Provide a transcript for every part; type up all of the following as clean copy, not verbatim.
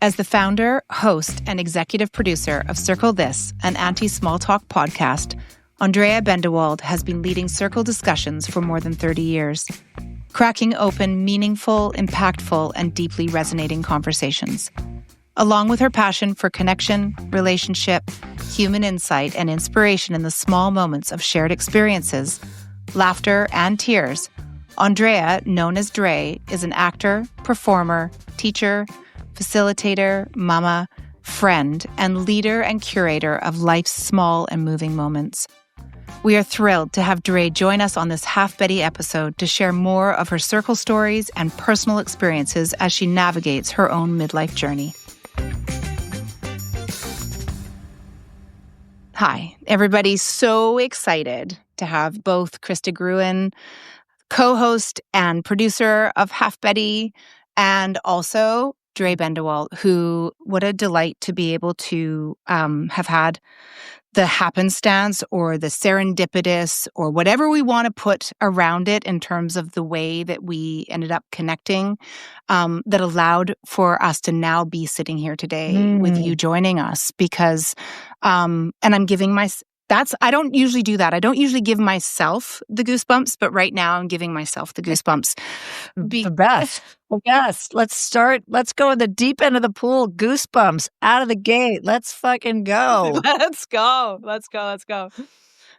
As the founder, host, and executive producer of Circle This, an anti-small talk podcast, Andréa Bendewald has been leading Circle discussions for more than 30 years, cracking open meaningful, impactful, and deeply resonating conversations. Along with her passion for connection, relationship, human insight, and inspiration in the small moments of shared experiences, laughter, and tears, Andrea, known as Dré, is an actor, performer, teacher, facilitator, mama, friend, and leader and curator of life's small and moving moments. We are thrilled to have Dré join us on this half-betty episode to share more of her circle stories and personal experiences as she navigates her own midlife journey. Hi, everybody. So excited to have both Krista Gruen, co-host and producer of halfbetty, and also Andrea Bendewald, who, what a delight to be able to have had the happenstance or the serendipitous or whatever we want to put around it in terms of the way that we ended up connecting, that allowed for us to now be sitting here today with you joining us because, and I'm giving I don't usually do that. I don't usually give myself the goosebumps, but right now I'm giving myself the goosebumps. The best. Yes. Let's go in the deep end of the pool. Goosebumps out of the gate. Let's fucking go. Let's go.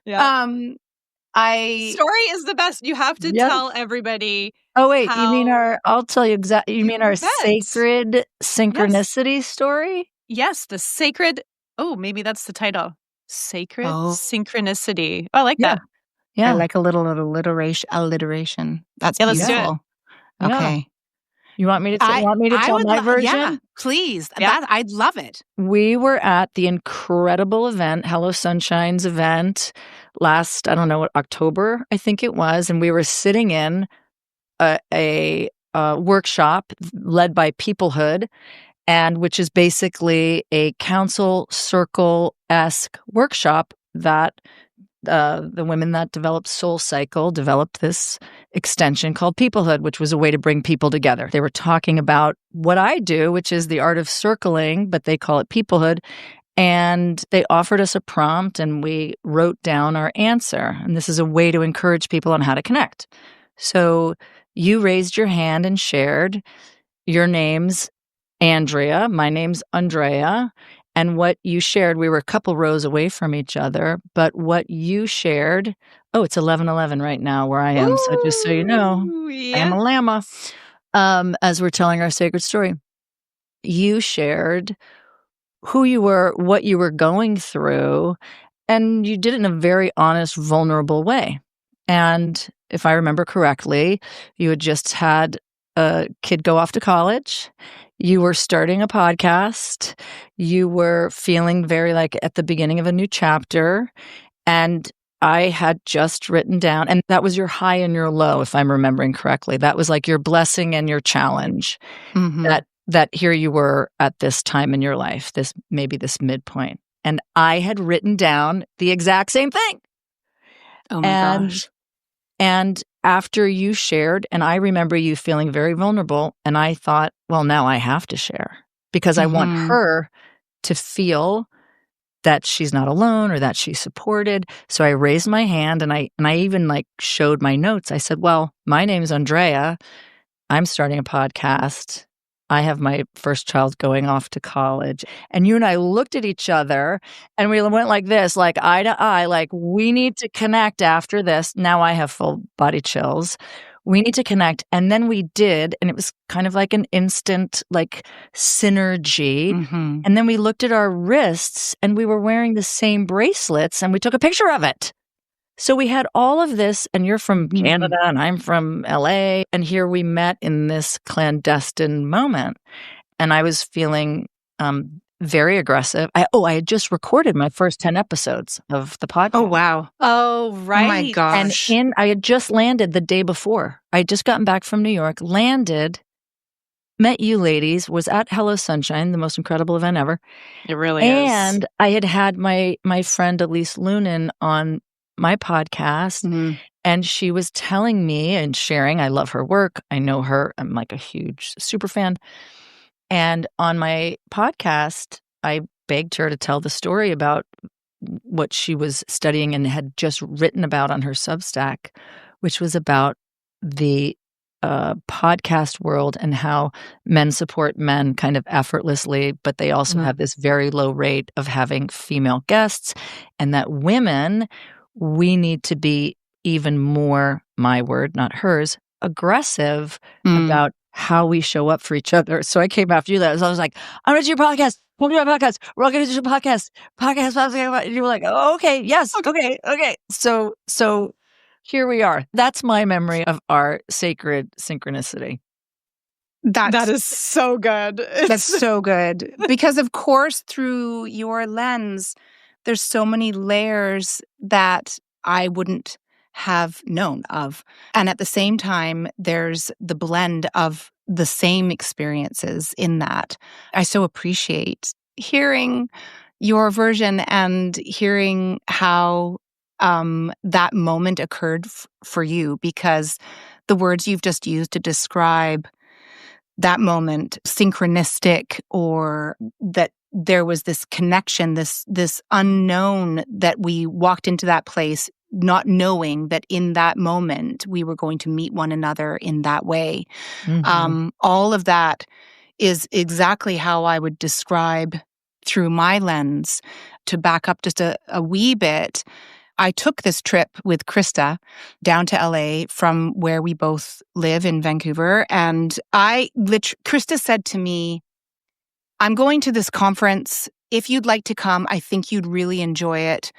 Yeah. Story is the best. You have to tell everybody. Oh, wait. I'll tell you exactly. You mean our bet. sacred synchronicity story? Yes. The sacred. Oh, maybe that's the title. Sacred synchronicity. I like that. Yeah. I like a little alliteration. That's let's beautiful. do it. Okay. Yeah. You want me to tell my version? Yeah, please. Yeah. I'd love it. We were at the incredible event, Hello Sunshine's event, last, I don't know what, October, I think it was. And we were sitting in a workshop led by Peoplehood, and which is basically a council circle-esque workshop that the women that developed Soul Cycle developed this extension called Peoplehood, which was a way to bring people together. They were talking about what I do, which is the art of circling, but they call it Peoplehood. And they offered us a prompt and we wrote down our answer. And this is a way to encourage people on how to connect. So you raised your hand and shared your name's Andrea, my name's Andrea, and what you shared, we were a couple rows away from each other, but what you shared, it's 11:11 right now where I am, so just so you know, I am a llama. As we're telling our sacred story, you shared who you were, what you were going through, and you did it in a very honest, vulnerable way. And if I remember correctly, you had just had a kid go off to college. You were starting a podcast. You were feeling very like at the beginning of a new chapter. And I had just written down, and that was your high and your low, if I'm remembering correctly. That was like your blessing and your challenge. Mm-hmm. That here you were at this time in your life, this midpoint. And I had written down the exact same thing. Oh my gosh. And after you shared, and I remember you feeling very vulnerable, and I thought, well, now I have to share because I want her to feel that she's not alone or that she's supported. So I raised my hand and I even like showed my notes. I said, well, my name's Andrea. I'm starting a podcast. I have my first child going off to college. And you and I looked at each other and we went like this, like eye to eye, like we need to connect after this. Now I have full body chills. We need to connect. And then we did. And it was kind of like an instant like synergy. Mm-hmm. And then we looked at our wrists and we were wearing the same bracelets and we took a picture of it. So we had all of this, and you're from Canada and I'm from LA, and here we met in this clandestine moment. And I was feeling very aggressive. I had just recorded my first 10 episodes of the podcast. Oh, wow. Oh, right. Oh, my gosh. And I had just landed the day before. I had just gotten back from New York, landed, met you ladies, was at Hello Sunshine, the most incredible event ever. It really is. And I had my friend Elise Lunan on my podcast, and she was telling me and sharing, I love her work. I know her. I'm like a huge super fan. And on my podcast, I begged her to tell the story about what she was studying and had just written about on her Substack, which was about the podcast world and how men support men kind of effortlessly, but they also have this very low rate of having female guests, and that women, we need to be even more, my word, not hers, aggressive about how we show up for each other. So I came after you. So I was like, I'm going to do your podcast. We'll do my podcast. We're all going to do your podcast. And you were like, oh, okay. Yes. Okay. So here we are. That's my memory of our sacred synchronicity. That is so good. That's so good. Because, of course, through your lens, there's so many layers that I wouldn't have known of. And at the same time, there's the blend of the same experiences in that. I so appreciate hearing your version and hearing how that moment occurred for you, because the words you've just used to describe that moment, synchronistic, or that there was this connection, this unknown, that we walked into that place not knowing that in that moment we were going to meet one another in that way. All of that is exactly how I would describe through my lens. To back up just a wee bit, I took this trip with Krista down to LA from where we both live in Vancouver. And Krista said to me, I'm going to this conference. If you'd like to come, I think you'd really enjoy it.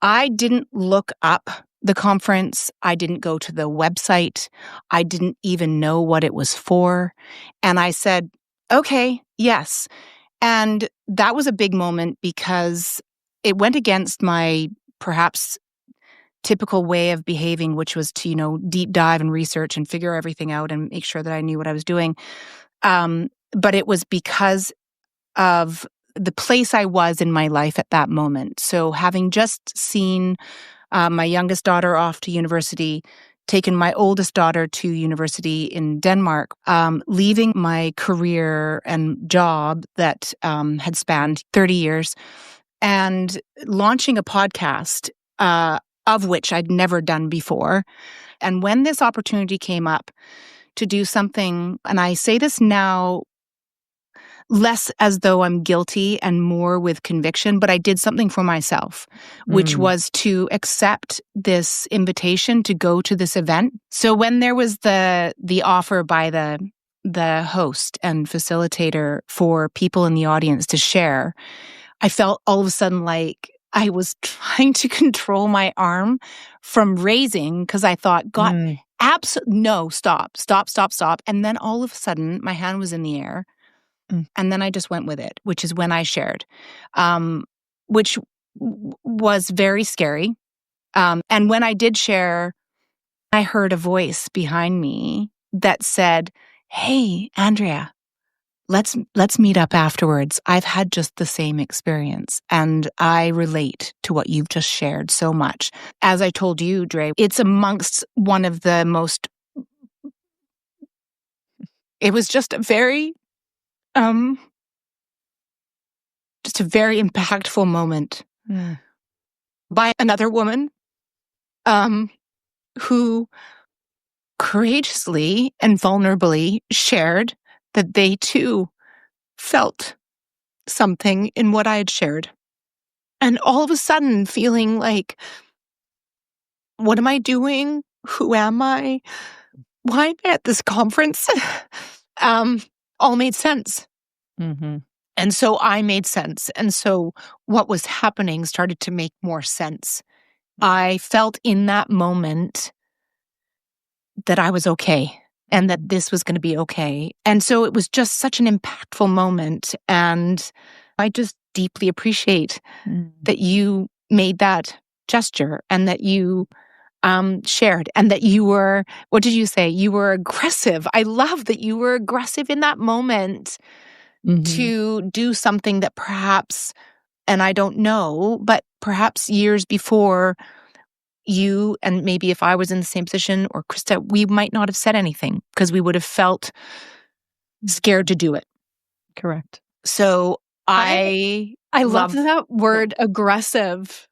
I didn't look up the conference. I didn't go to the website. I didn't even know what it was for. And I said, okay, yes. And that was a big moment because it went against my perhaps typical way of behaving, which was to, deep dive and research and figure everything out and make sure that I knew what I was doing. But it was because of the place I was in my life at that moment. So having just seen my youngest daughter off to university, taken my oldest daughter to university in Denmark, leaving my career and job that had spanned 30 years, and launching a podcast of which I'd never done before. And when this opportunity came up to do something, and I say this now less as though I'm guilty and more with conviction, but I did something for myself, which was to accept this invitation to go to this event. So when there was the offer by the host and facilitator for people in the audience to share, I felt all of a sudden like I was trying to control my arm from raising, because I thought, God, no, stop. And then all of a sudden, my hand was in the air. And then I just went with it, which is when I shared, which was very scary. And when I did share, I heard a voice behind me that said, hey, Andrea, let's meet up afterwards. I've had just the same experience, and I relate to what you've just shared so much. As I told you, Dré, it's amongst one of the most, it was just a very impactful moment by another woman who courageously and vulnerably shared that they too felt something in what I had shared. And all of a sudden feeling like, what am I doing? Who am I? Why am I at this conference? All made sense. And so I made sense. And so what was happening started to make more sense. I felt in that moment that I was okay and that this was going to be okay. And so it was just such an impactful moment. And I just deeply appreciate that you made that gesture and that you shared, and that you were, what did you say? You were aggressive. I love that you were aggressive in that moment to do something that perhaps, and I don't know, but perhaps years before, you, and maybe if I was in the same position, or Krista, we might not have said anything because we would have felt scared to do it. Correct. So I love that word aggressive.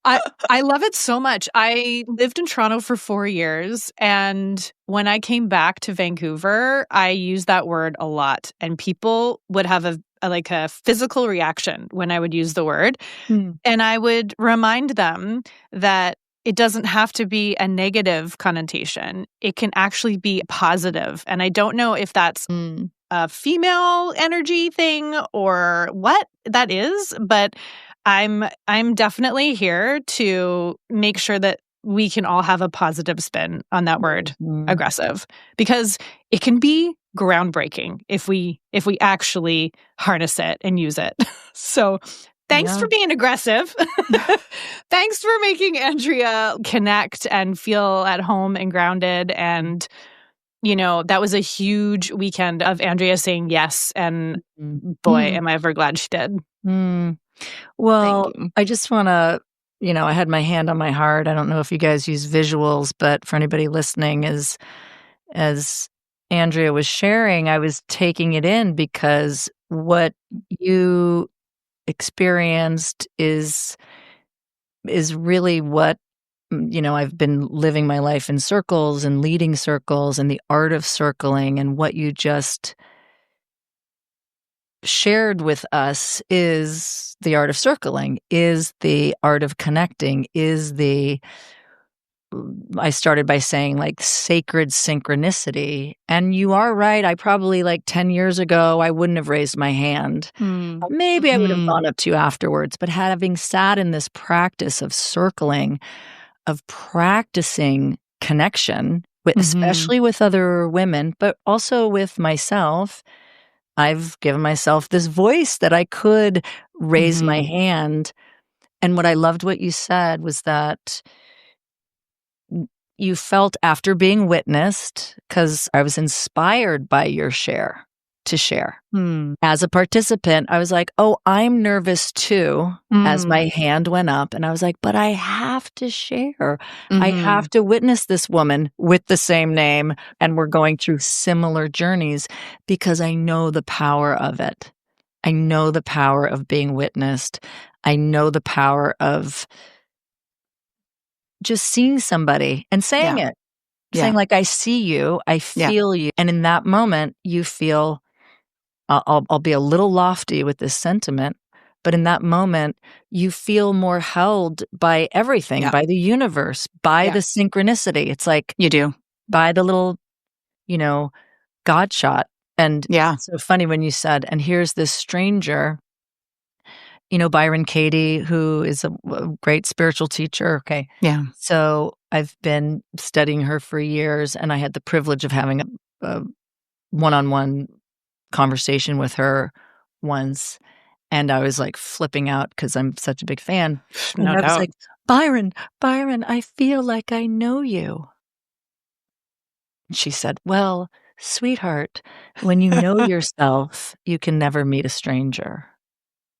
I love it so much. I lived in Toronto for 4 years, and when I came back to Vancouver, I used that word a lot, and people would have a physical reaction when I would use the word. And I would remind them that it doesn't have to be a negative connotation. It can actually be positive. And I don't know if that's a female energy thing or what that is, but I'm definitely here to make sure that we can all have a positive spin on that word, aggressive, because it can be groundbreaking if we actually harness it and use it. So thanks for being aggressive. Thanks for making Andrea connect and feel at home and grounded. And, that was a huge weekend of Andrea saying yes. And boy, am I ever glad she did. Well, I just want to, I had my hand on my heart. I don't know if you guys use visuals, but for anybody listening, as Andrea was sharing, I was taking it in because what you experienced is really what I've been living my life in circles and leading circles and the art of circling, and what you just shared with us is the art of circling, is the art of connecting, I started by saying like sacred synchronicity. And you are right. I probably 10 years ago, I wouldn't have raised my hand. Maybe I would have gone up to you afterwards. But having sat in this practice of circling, of practicing connection, especially with other women, but also with myself, I've given myself this voice that I could raise my hand. And what I loved what you said was that you felt after being witnessed, because I was inspired by your share to share. As a participant, I was like, oh, I'm nervous too, as my hand went up. And I was like, but I have to share. I have to witness this woman with the same name. And we're going through similar journeys because I know the power of it. I know the power of being witnessed. I know the power of just seeing somebody and saying it. Saying like, I see you, I feel you. And in that moment, you feel, I'll be a little lofty with this sentiment, but in that moment, you feel more held by everything, by the universe, by the synchronicity. It's like, You do. by the little, God shot. And it's so funny when you said, and here's this stranger, Byron Katie, who is a great spiritual teacher. Okay. Yeah. So I've been studying her for years, and I had the privilege of having a one-on-one conversation with her once. And I was like flipping out because I'm such a big fan. No and I was doubt. like, Byron, I feel like I know you. And she said, well, sweetheart, when you know yourself, you can never meet a stranger.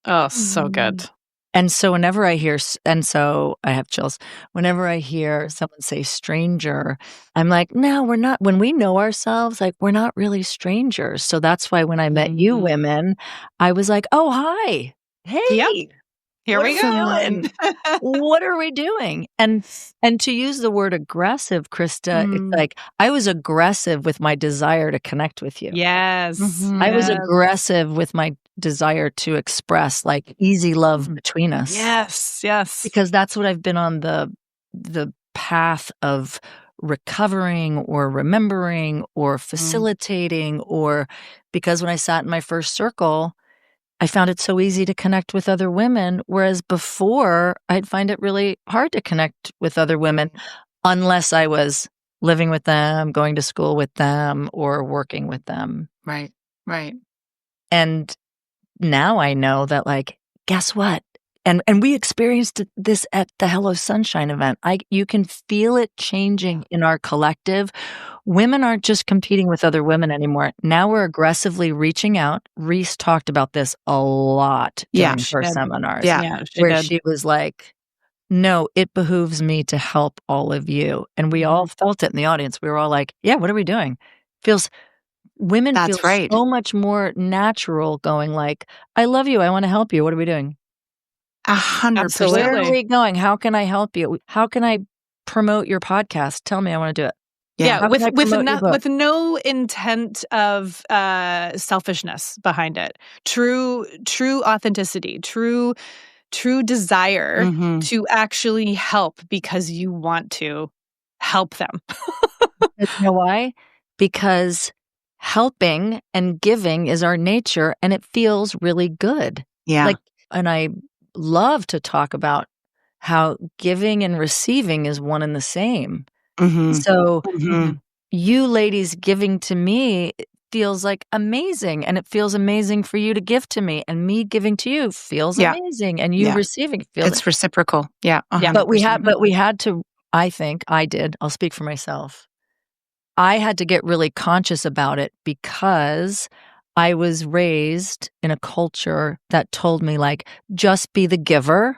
Oh, so good. And so whenever I hear, and so I have chills, whenever I hear someone say stranger, I'm like, no, we're not. When we know ourselves, we're not really strangers. So that's why when I met you women, I was like, oh, hi. Hey. Here we go. What are we doing? And to use the word aggressive, Krista, it's like I was aggressive with my desire to connect with you. Yes. I was aggressive with my desire to express easy love between us. Yes. Because that's what I've been on the path of recovering or remembering or facilitating, or because when I sat in my first circle, I found it so easy to connect with other women, whereas before I'd find it really hard to connect with other women unless I was living with them, going to school with them, or working with them. Right. And now I know that, guess what? And we experienced this at the Hello Sunshine event. You can feel it changing in our collective. Women aren't just competing with other women anymore. Now we're aggressively reaching out. Reese talked about this a lot during her seminars. She was like, no, it behooves me to help all of you. And we all felt it in the audience. We were all like, yeah, what are we doing? women That's feel right. so much more natural going like, I love you. I want to help you. What are we doing? 100%. Where are we going? How can I help you? How can I promote your podcast? Tell me, I want to do it. Yeah, How can I promote your book? with no intent of selfishness behind it. True authenticity, true desire to actually help because you want to help them. You know why? Because helping and giving is our nature, and it feels really good. Yeah. And I love to talk about how giving and receiving is one and the same. So you ladies giving to me feels like amazing, and it feels amazing for you to give to me, and me giving to you feels amazing, and you receiving feels. It's reciprocal. Yeah. 100%. But we had to. I think I did. I'll speak for myself. I had to get really conscious about it because I was raised in a culture that told me, like, just be the giver.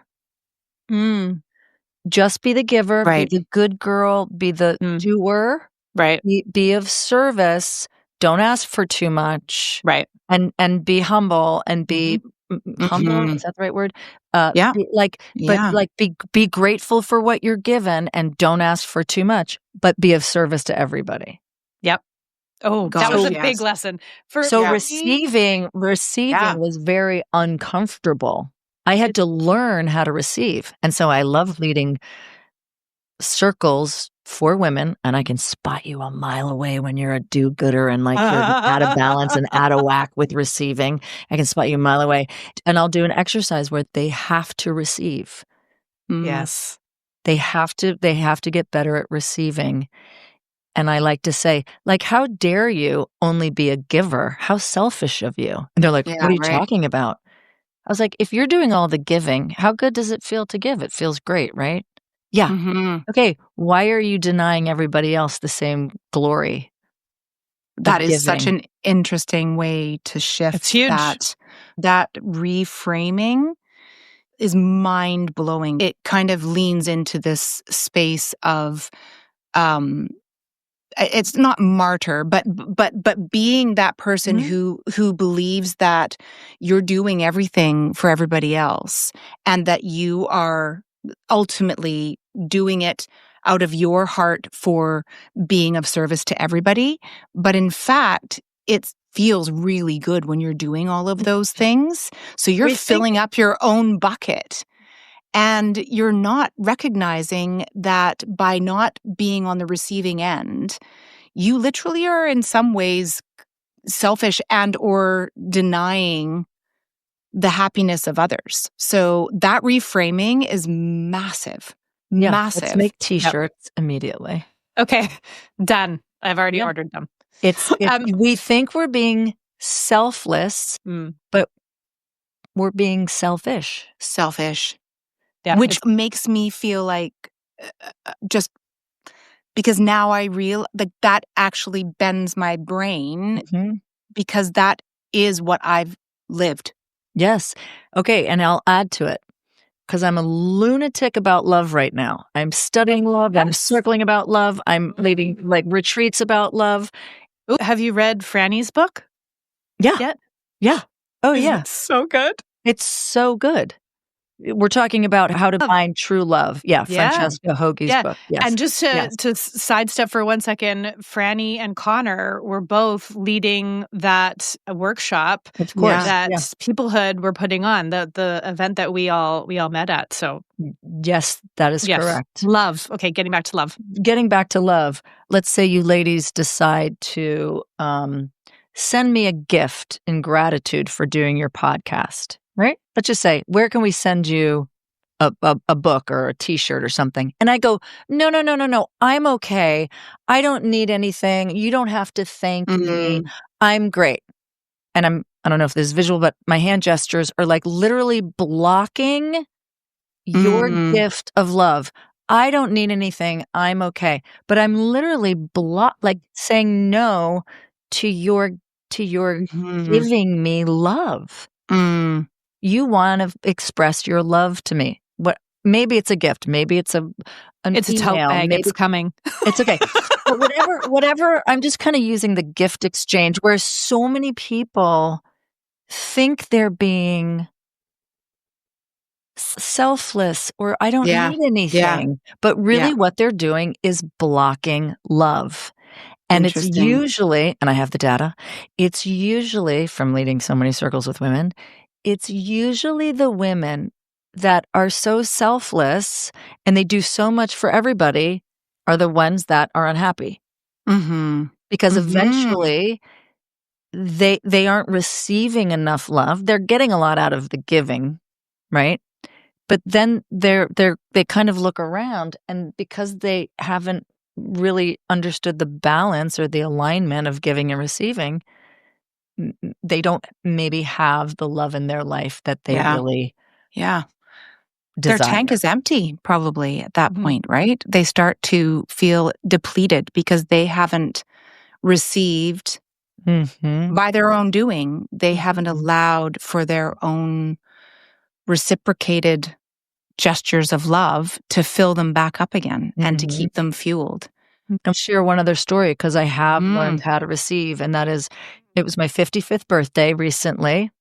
Just be the giver, Right. be the good girl, be the doer, Right. be of service, don't ask for too much, Right. and be humble and be humble. Is that the right word? Yeah. Be grateful for what you're given and don't ask for too much, but be of service to everybody. Yep. Oh, that was a big lesson. Receiving was very uncomfortable. I had to learn how to receive. And so I love leading circles for women, and I can spot you a mile away when you're a do-gooder and like you're out of balance and out of whack with receiving. I can spot you a mile away. And I'll do an exercise where they have to receive. Yes. They have to get better at receiving. And I like to say, like, how dare you only be a giver? How selfish of you. And they're like, what are you talking about? I was like, if you're doing all the giving, how good does it feel to give? It feels great, right? Yeah. Okay. Why are you denying everybody else the same glory? That is such an interesting way to shift. It's huge. That reframing is mind-blowing. It kind of leans into this space of it's not martyr, but being that person who believes that you're doing everything for everybody else and that you are ultimately doing it out of your heart for being of service to everybody. But in fact, it feels really good when you're doing all of those things. So you're filling up your own bucket. And you're not recognizing that by not being on the receiving end, you literally are in some ways selfish and or denying the happiness of others. So that reframing is massive. Yeah, massive. Let's make t-shirts immediately. Okay, done. I've already ordered them. It's we think we're being selfless, but we're being selfish. Yeah, which makes me feel like just because now I that actually bends my brain because that is what I've lived. Yes. Okay. And I'll add to it because I'm a lunatic about love right now. I'm studying love. I'm circling about love. I'm leading like retreats about love. Ooh, have you read Franny's book? Yeah. Yet? Yeah. Oh, yeah. It's so good. It's so good. We're talking about how to find true love. Yeah, Francesca Hoagie's book. Yes. And just to sidestep for 1 second, Franny and Connor were both leading that workshop of course, that Peoplehood were putting on, the event that we all met at. So yes, that is correct. Love. Okay, getting back to love. Getting back to love. Let's say you ladies decide to send me a gift in gratitude for doing your podcast. Right? Let's just say, where can we send you a book or a t-shirt or something? And I go, no. I'm okay. I don't need anything. You don't have to thank me. I'm great. And I don't know if this is visual, but my hand gestures are like literally blocking your gift of love. I don't need anything. I'm okay. But I'm literally saying no to your giving me love. You want to express your love to me. maybe it's a gift. Maybe it's an It's a tote email. bag. Maybe It's coming. it's okay. But whatever, I'm just kind of using the gift exchange where so many people think they're being selfless or I don't Yeah. need anything. But really Yeah. what they're doing is blocking love. And it's Interesting. usually, and I have the data, it's usually from leading so many circles with women, it's usually the women that are so selfless and they do so much for everybody are the ones that are unhappy. Mm-hmm. Because Mm-hmm. eventually they aren't receiving enough love. They're getting a lot out of the giving, right? But then they kind of look around, and because they haven't really understood the balance or the alignment of giving and receiving, they don't maybe have the love in their life that they really Yeah. desire. Their tank is empty probably at that point, right? They start to feel depleted because they haven't received by their own doing. They haven't allowed for their own reciprocated gestures of love to fill them back up again and to keep them fueled. I'll share one other story because I have learned how to receive, and that is, it was my 55th birthday recently.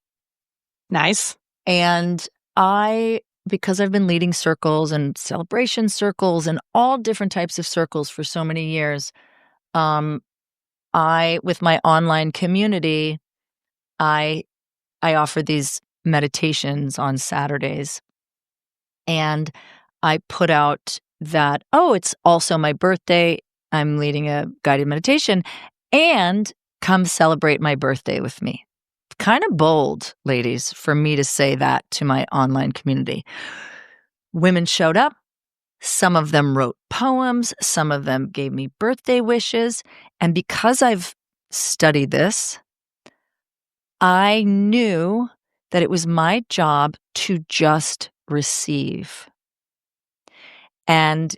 Nice. And because I've been leading circles and celebration circles and all different types of circles for so many years, with my online community, I offer these meditations on Saturdays. And I put out that, it's also my birthday. I'm leading a guided meditation, and come celebrate my birthday with me. Kind of bold, ladies, for me to say that to my online community. Women showed up. Some of them wrote poems. Some of them gave me birthday wishes. And because I've studied this, I knew that it was my job to just receive. And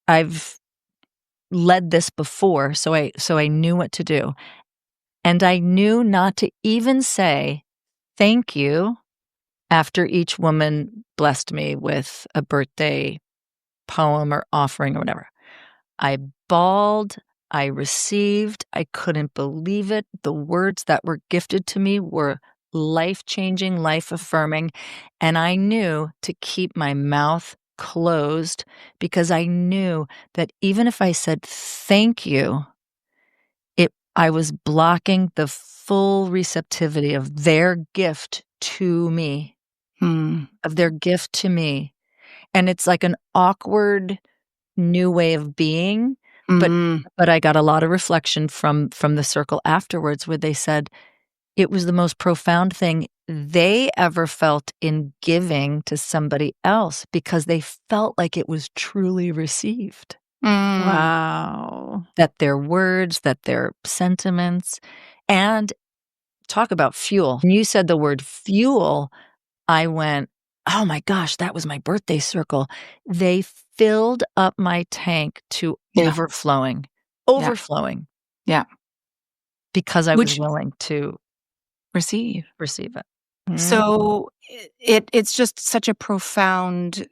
I've led this before, so I knew what to do. And I knew not to even say thank you after each woman blessed me with a birthday poem or offering or whatever. I bawled, I received, I couldn't believe it. The words that were gifted to me were life-changing, life-affirming, and I knew to keep my mouth closed because I knew that even if I said thank you, I was blocking the full receptivity of their gift to me, of their gift to me. And it's like an awkward new way of being, but I got a lot of reflection from the circle afterwards where they said it was the most profound thing they ever felt in giving to somebody else because they felt like it was truly received. Wow. That their words, that their sentiments, and talk about fuel. When you said the word fuel, I went, oh my gosh, that was my birthday circle. They filled up my tank to overflowing. Yeah. Because I was willing to receive it. So it's just such a profound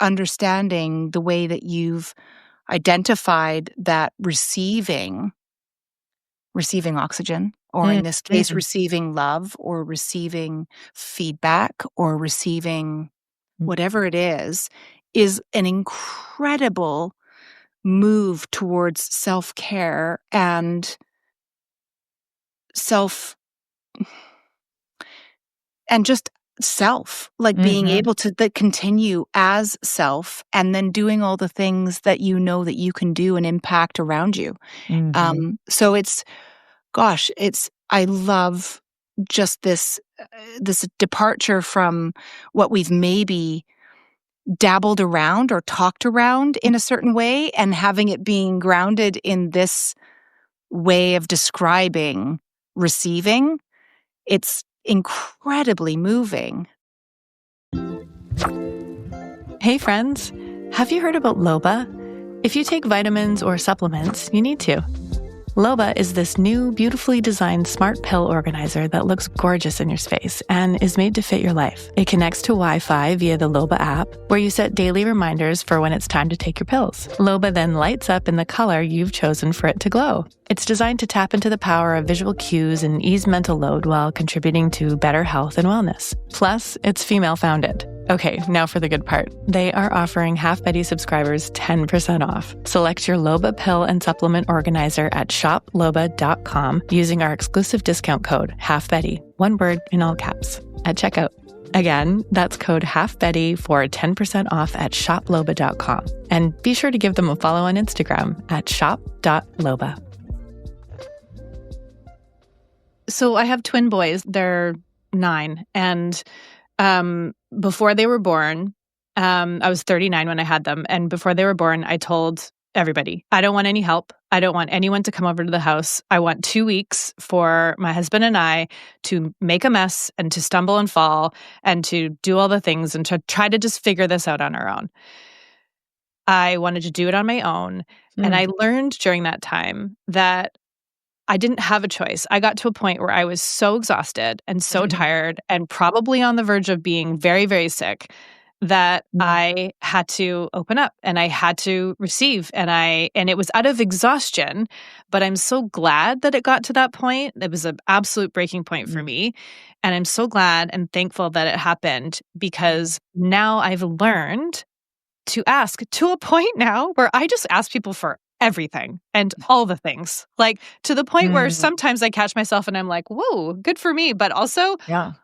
understanding the way that you've identified that receiving oxygen, or in this case, receiving love, or receiving feedback, or receiving whatever it is an incredible move towards self-care and just self, like being able to continue as self and then doing all the things that you know that you can do and impact around you. So I love just this departure from what we've maybe dabbled around or talked around in a certain way, and having it being grounded in this way of describing receiving. It's incredibly moving. Hey friends, have you heard about Loba? If you take vitamins or supplements, you need to. Loba is this new, beautifully designed smart pill organizer that looks gorgeous in your space and is made to fit your life. It connects to Wi-Fi via the Loba app, where you set daily reminders for when it's time to take your pills. Loba then lights up in the color you've chosen for it to glow. It's designed to tap into the power of visual cues and ease mental load while contributing to better health and wellness. Plus, it's female-founded. Okay, now for the good part. They are offering half-betty subscribers 10% off. Select your Loba pill and supplement organizer at shoploba.com using our exclusive discount code halfbetty, one word in all caps, at checkout. Again, that's code halfbetty for 10% off at shoploba.com. And be sure to give them a follow on Instagram at shop.loba. So I have twin boys. They're 9. And before they were born, I was 39 when I had them. And before they were born, I told everybody, I don't want any help. I don't want anyone to come over to the house. I want 2 weeks for my husband and I to make a mess and to stumble and fall and to do all the things and to try to just figure this out on our own. I wanted to do it on my own. And I learned during that time that I didn't have a choice. I got to a point where I was so exhausted and so tired and probably on the verge of being very, very sick that I had to open up and I had to receive. And it was out of exhaustion, but I'm so glad that it got to that point. It was an absolute breaking point for me. And I'm so glad and thankful that it happened, because now I've learned to ask to a point now where I just ask people for everything and all the things, like to the point where sometimes I catch myself and I'm like, whoa, good for me. But also, wow,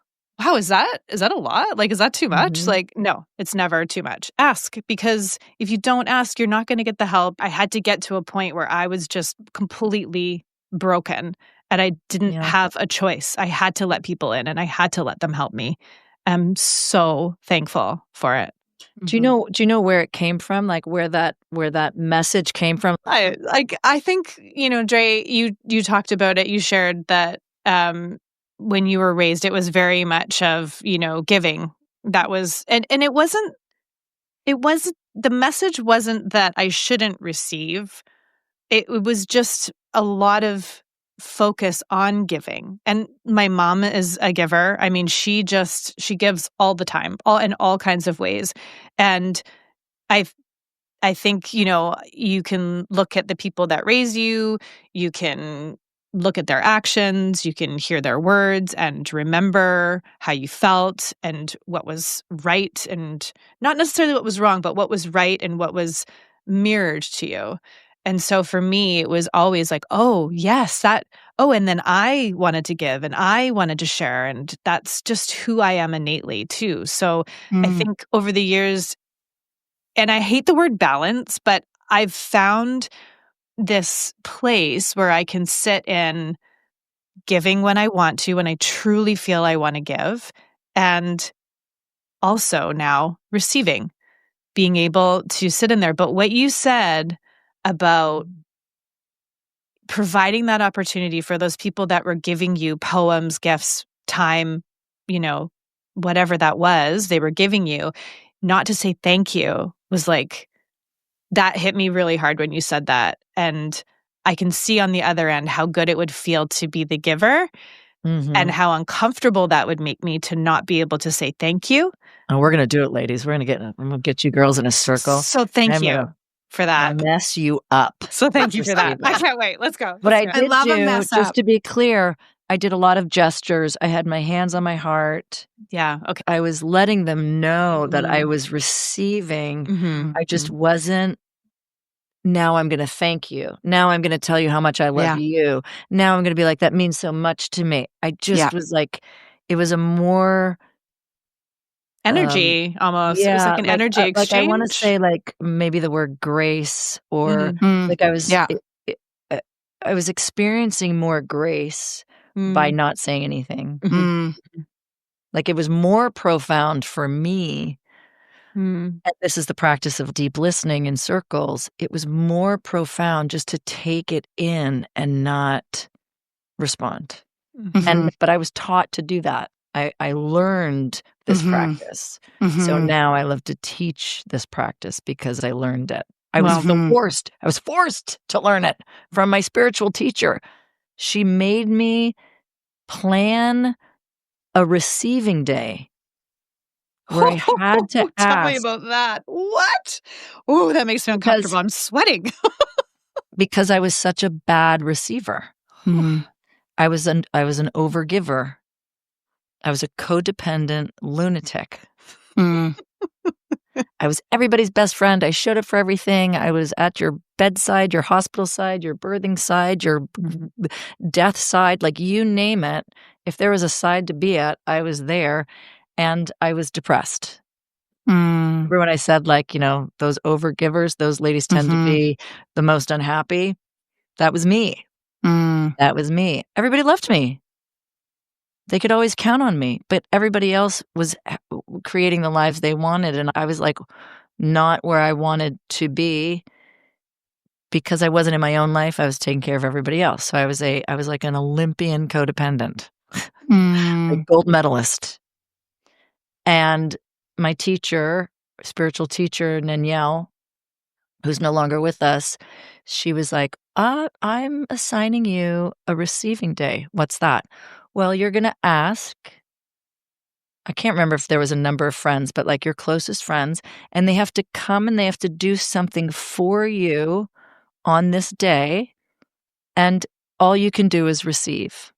is that a lot? Like, is that too much? Like, no, it's never too much. Ask, because if you don't ask, you're not going to get the help. I had to get to a point where I was just completely broken and I didn't have a choice. I had to let people in and I had to let them help me. I'm so thankful for it. Do you know where it came from? Like where that message came from? I think, Dré, you talked about it. You shared that when you were raised, it was very much of, giving. That was, and it wasn't, the message wasn't that I shouldn't receive. It was just a lot of focus on giving. And my mom is a giver. I mean, she gives all the time, in all kinds of ways. And I think, you can look at the people that raise you, you can look at their actions, you can hear their words and remember how you felt and what was right, and not necessarily what was wrong, but what was right and what was mirrored to you. And so for me, it was always like, oh, yes, and then I wanted to give and I wanted to share. And that's just who I am innately too. So I think over the years, and I hate the word balance, but I've found this place where I can sit in giving when I want to, when I truly feel I want to give, and also now receiving, being able to sit in there. But what you said about providing that opportunity for those people that were giving you poems, gifts, time, whatever that was, they were giving you, not to say thank you, was like, that hit me really hard when you said that. And I can see on the other end how good it would feel to be the giver and how uncomfortable that would make me to not be able to say thank you. Oh, we're going to do it, ladies. I'm going to get you girls in a circle. So thank you for that. Mess you up. So thank you for that. I can't wait. Let's go. But I love a mess up. Just to be clear, I did a lot of gestures. I had my hands on my heart. Yeah. Okay. I was letting them know that I was receiving. I just wasn't. Now I'm going to thank you. Now I'm going to tell you how much I love you. Now I'm going to be like, that means so much to me. I just was like, it was a more energy almost. It was like an energy exchange. Like I want to say like maybe the word grace, or like I was, I was experiencing more grace by not saying anything. Like it was more profound for me. And this is the practice of deep listening in circles. It was more profound just to take it in and not respond. But I was taught to do that. I learned this practice. So now I love to teach this practice because I learned it. I was forced. I was forced to learn it from my spiritual teacher. She made me plan a receiving day where I had to ask. Tell me about that. What? Oh, that makes me uncomfortable. I'm sweating. Because I was such a bad receiver. I was an overgiver. I was a codependent lunatic. I was everybody's best friend. I showed up for everything. I was at your bedside, your hospital side, your birthing side, your death side, like you name it. If there was a side to be at, I was there, and I was depressed. Remember when I said, like, those overgivers, those ladies tend to be the most unhappy? That was me. That was me. Everybody loved me. They could always count on me, but everybody else was creating the lives they wanted, and I was, like, not where I wanted to be because I wasn't in my own life. I was taking care of everybody else. So I was like an Olympian codependent, a gold medalist. And my teacher, spiritual teacher, Nanielle, who's no longer with us, she was like, I'm assigning you a receiving day. What's that? Well, you're going to ask, I can't remember if there was a number of friends, but like your closest friends, and they have to come and they have to do something for you on this day, and all you can do is receive.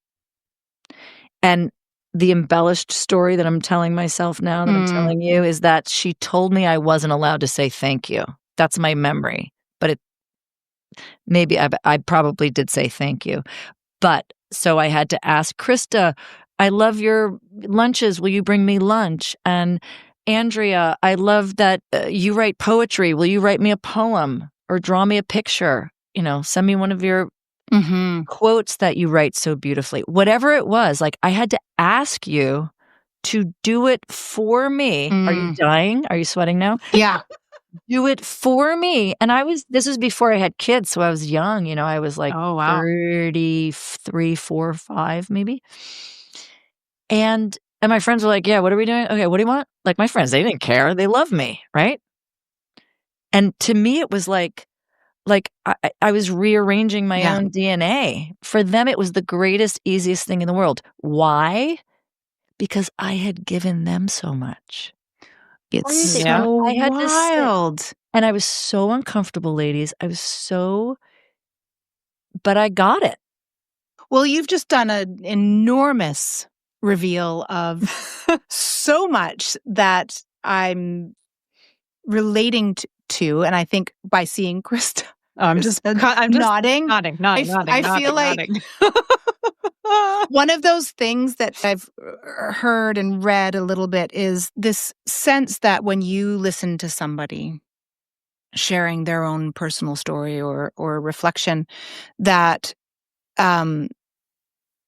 And the embellished story that I'm telling myself now that I'm telling you is that she told me I wasn't allowed to say thank you. That's my memory. But maybe I probably did say thank you. But so I had to ask Krista, I love your lunches. Will you bring me lunch? And Andrea, I love that you write poetry. Will you write me a poem or draw me a picture? Send me one of your quotes that you write so beautifully. Whatever it was, like I had to ask you to do it for me. Are you dying? Are you sweating now? Yeah. Do it for me. And this was before I had kids, so I was young, I was like 33, 4, 5 maybe. And my friends were like, yeah, what are we doing? Okay, what do you want? Like my friends, they didn't care. They loved me, right? And to me, it was like I was rearranging my own DNA. For them, it was the greatest, easiest thing in the world. Why? Because I had given them so much. It's so I had wild. To sit, and I was so uncomfortable, ladies. But I got it. Well, you've just done an enormous reveal of so much that I'm relating to, and I think by seeing Krista, I'm just nodding. I feel like one of those things that I've heard and read a little bit is this sense that when you listen to somebody sharing their own personal story or reflection, that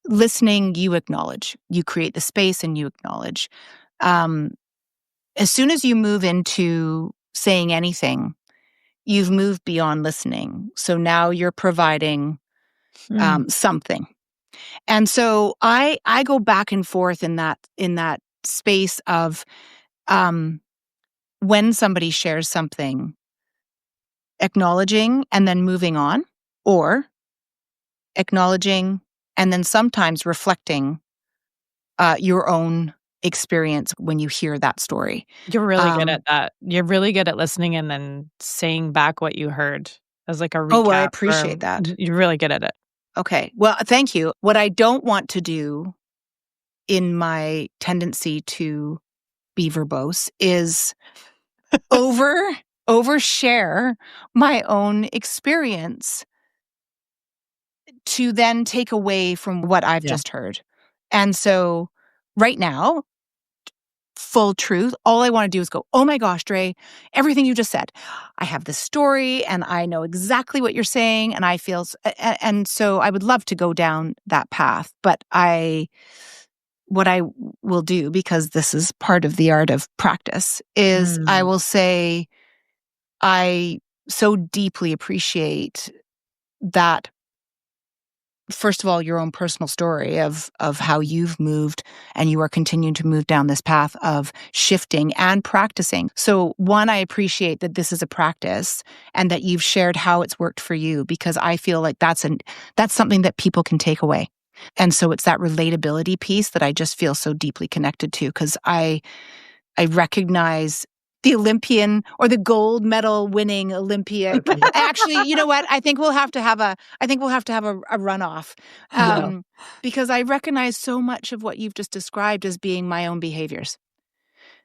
listening, you acknowledge, you create the space and you acknowledge. As soon as you move into saying anything, you've moved beyond listening. So now you're providing something. And so I go back and forth in that space of when somebody shares something, acknowledging and then moving on, or acknowledging and then sometimes reflecting your own experience when you hear that story. You're really good at that. You're really good at listening and then saying back what you heard as like a recap. Oh, well, I appreciate that. You're really good at it. Okay. Well, thank you. What I don't want to do in my tendency to be verbose is overshare my my experience to then take away from what I've just heard. And so right now, full truth, all I want to do is go, oh my gosh, Dré, everything you just said. I have this story and I know exactly what you're saying and I feel, and so I would love to go down that path. But what I will do, because this is part of the art of practice, is I will say, I so deeply appreciate that first of all, your own personal story of how you've moved and you are continuing to move down this path of shifting and practicing. So one, I appreciate that this is a practice and that you've shared how it's worked for you, because I feel like that's something that people can take away. And so it's that relatability piece that I just feel so deeply connected to, because I recognize the Olympian or the gold medal winning Olympian. Actually, you know what? I think we'll have to have a runoff, because I recognize so much of what you've just described as being my own behaviors.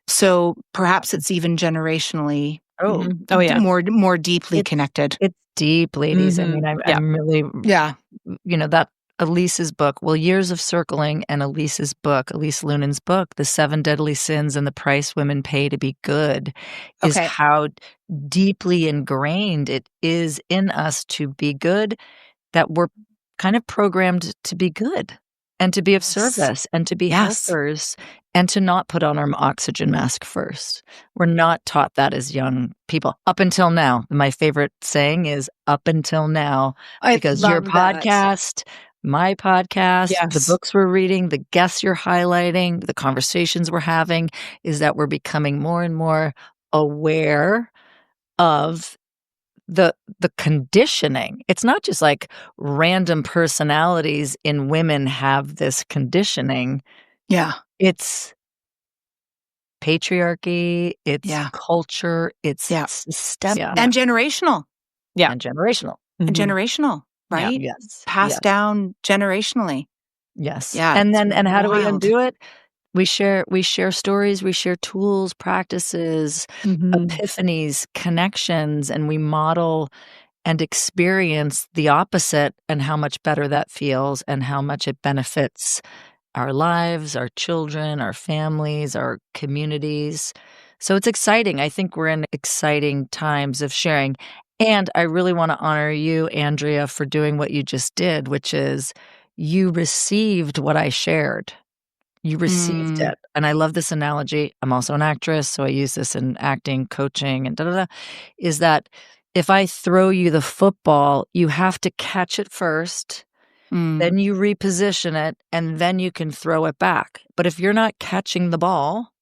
So perhaps it's even generationally, more deeply connected. It's deep, ladies. I mean, I'm really, that Elise's book, Years of Circling, and Elise Lunen's book, The 7 Deadly Sins and the Price Women Pay to Be Good, is how deeply ingrained it is in us to be good, that we're kind of programmed to be good and to be of service and to be helpers and to not put on our oxygen mask first. We're not taught that as young people up until now. My favorite saying is up until now, because your podcast, my podcast, the books we're reading, the guests you're highlighting, the conversations we're having, is that we're becoming more and more aware of the conditioning. It's not just like random personalities in women have this conditioning. Yeah. It's patriarchy, it's culture, it's systemic. And generational. Yeah. And generational. And generational. Right? Yeah. Yes. Passed down generationally. Yes. Yeah. And how do we undo it? We share stories, we share tools, practices, epiphanies, connections, and we model and experience the opposite, and how much better that feels and how much it benefits our lives, our children, our families, our communities. So it's exciting. I think we're in exciting times of sharing. And I really want to honor you, Andrea, for doing what you just did, which is you received what I shared. You received it. And I love this analogy. I'm also an actress, so I use this in acting, coaching, and is that if I throw you the football, you have to catch it first, then you reposition it, and then you can throw it back. But if you're not catching the ball,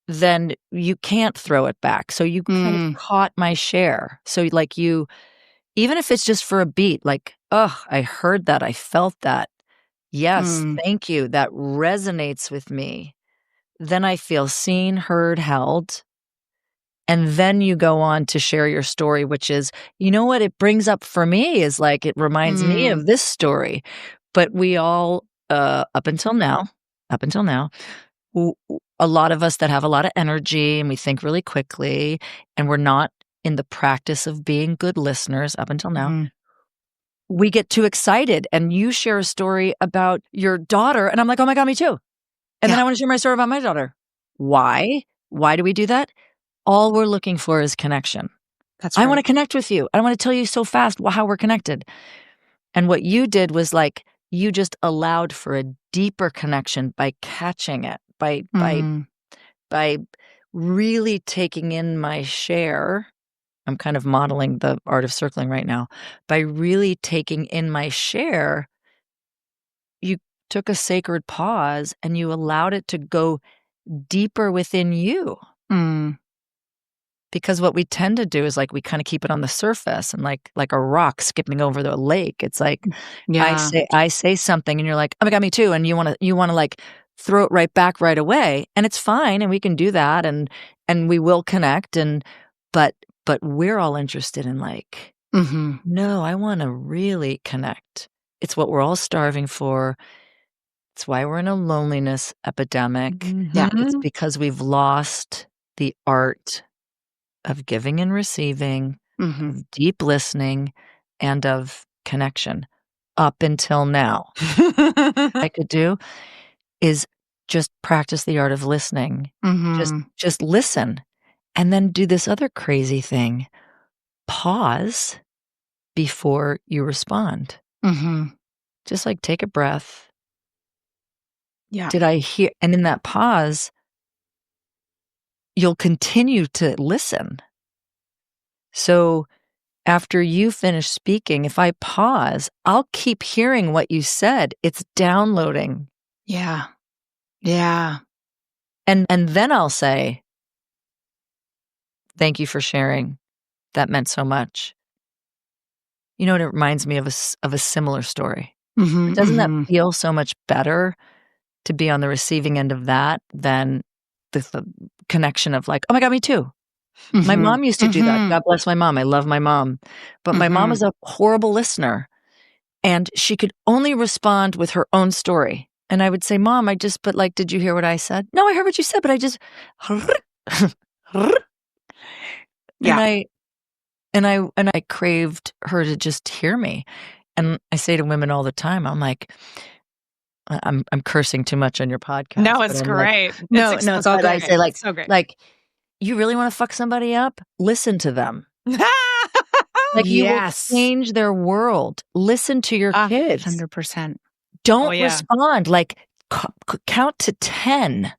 then you can't throw it back. So you kind of caught my share. So like you, even if it's just for a beat, like, oh, I heard that, I felt that. Yes, thank you. That resonates with me. Then I feel seen, heard, held. And then you go on to share your story, which is, you know what it brings up for me is like, it reminds me of this story. But we all, up until now, a lot of us that have a lot of energy and we think really quickly, and we're not in the practice of being good listeners up until now. We get too excited, and you share a story about your daughter, and I'm like, oh my God, me too. And then I want to share my story about my daughter. Why? Why do we do that? All we're looking for is connection. That's right. I want to connect with you. I want to tell you so fast how we're connected. And what you did was like, you just allowed for a deeper connection by catching it, by really taking in my share. I'm kind of modeling the art of circling right now. By really taking in my share, you took a sacred pause and you allowed it to go deeper within you. Because what we tend to do is like we kind of keep it on the surface, and like a rock skipping over the lake. It's like I say something and you're like, oh my God, me too. And you want to like throw it right back right away. And it's fine, and we can do that, and we will connect, but we're all interested in like, no, I want to really connect. It's what we're all starving for. It's why we're in a loneliness epidemic. It's because we've lost the art of giving and receiving, of deep listening, and of connection. Up until now, I could do is just practice the art of listening. Just listen. And then do this other crazy thing. Pause before you respond. Just like take a breath. Did I hear? And in that pause, you'll continue to listen. So after you finish speaking, if I pause, I'll keep hearing what you said. It's downloading. Yeah. Yeah. And then I'll say, thank you for sharing. That meant so much. You know what? It reminds me of a similar story. Mm-hmm, Doesn't mm-hmm. that feel so much better to be on the receiving end of that than the connection of like, oh my God, me too. Mm-hmm. My mom used to do that. God bless my mom. I love my mom. But my mom was a horrible listener. And she could only respond with her own story. And I would say, Mom, but like, did you hear what I said? No, I heard what you said, but I just, Yeah. and I craved her to just hear me. And I say to women all the time, I'm like, I'm cursing too much on your podcast. No, it's great. Like, no, it's all good. I say it's so great. Like, you really want to fuck somebody up? Listen to them. Like, you will change their world. Listen to your kids. 100%. Don't respond. Like, count to 10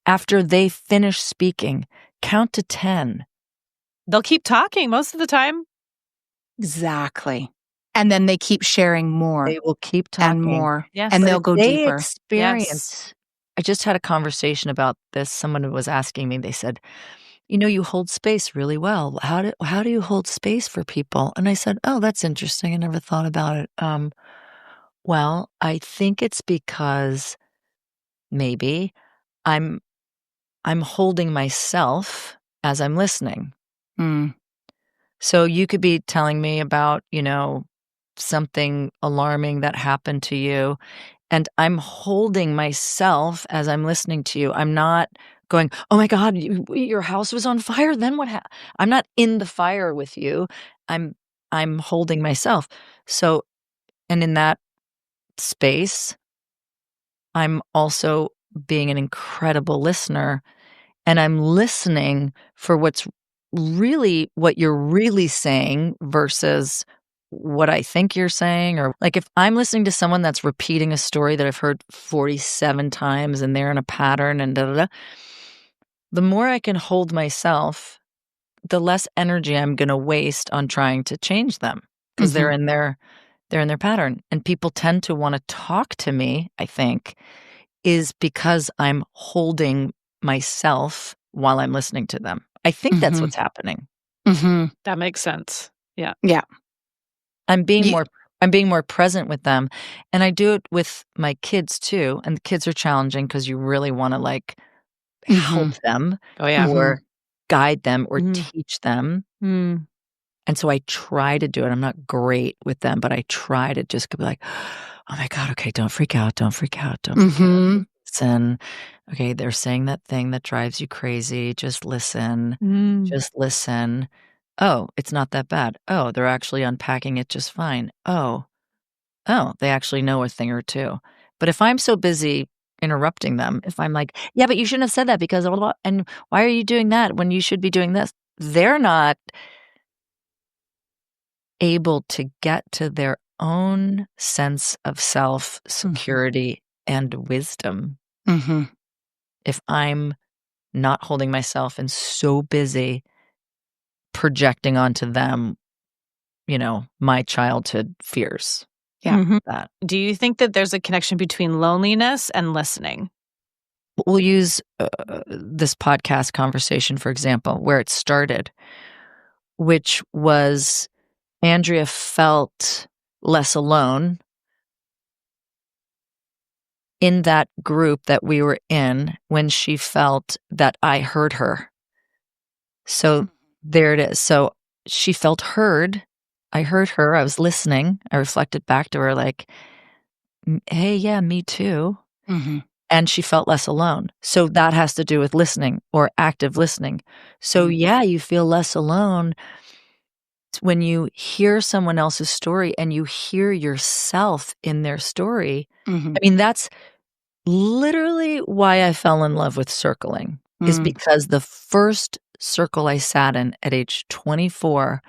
after they finish speaking. Count to 10. They'll keep talking most of the time. Exactly. And then they keep sharing more. They will keep talking. And more. Yes. And they'll go deeper. Experience. I just had a conversation about this. Someone was asking me, they said, you know, you hold space really well. How do you hold space for people? And I said, oh, that's interesting. I never thought about it. Well, I think it's because maybe I'm holding myself as I'm listening. Mm. So you could be telling me about, something alarming that happened to you, and I'm holding myself as I'm listening to you. I'm not going, oh my God, your house was on fire. Then what happened? I'm not in the fire with you. I'm holding myself. So, and in that space, I'm also being an incredible listener, and I'm listening for what you're really saying versus what I think you're saying. Or like, if I'm listening to someone that's repeating a story that I've heard 47 times and they're in a pattern and the more I can hold myself, the less energy I'm going to waste on trying to change them, because they're in their pattern. And people tend to want to talk to me, I think, is because I'm holding myself while I'm listening to them. I think that's what's happening. That makes sense. Yeah. Yeah. I'm being more present with them. And I do it with my kids too. And the kids are challenging because you really want to like help them or guide them or teach them. And so I try to do it. I'm not great with them, but I try to just be like, oh my God, okay, don't freak out. Don't freak out. Don't freak out. Listen. Okay, they're saying that thing that drives you crazy. Just listen. Just listen. Oh, it's not that bad. Oh, they're actually unpacking it just fine. Oh, they actually know a thing or two. But if I'm so busy interrupting them, if I'm like, yeah, but you shouldn't have said that because, and why are you doing that when you should be doing this? They're not able to get to their own sense of self, security, and wisdom. If I'm not holding myself and so busy projecting onto them, my childhood fears. Yeah. That. Do you think that there's a connection between loneliness and listening? We'll use this podcast conversation, for example, where it started, which was Andrea felt less alone in that group that we were in when she felt that I heard her. So there it is. So she felt heard. I heard her. I was listening. I reflected back to her like, hey, yeah, me too. And she felt less alone. So that has to do with listening or active listening. So yeah, you feel less alone when you hear someone else's story and you hear yourself in their story. I mean, that's literally why I fell in love with circling, is because the first circle I sat in at age 24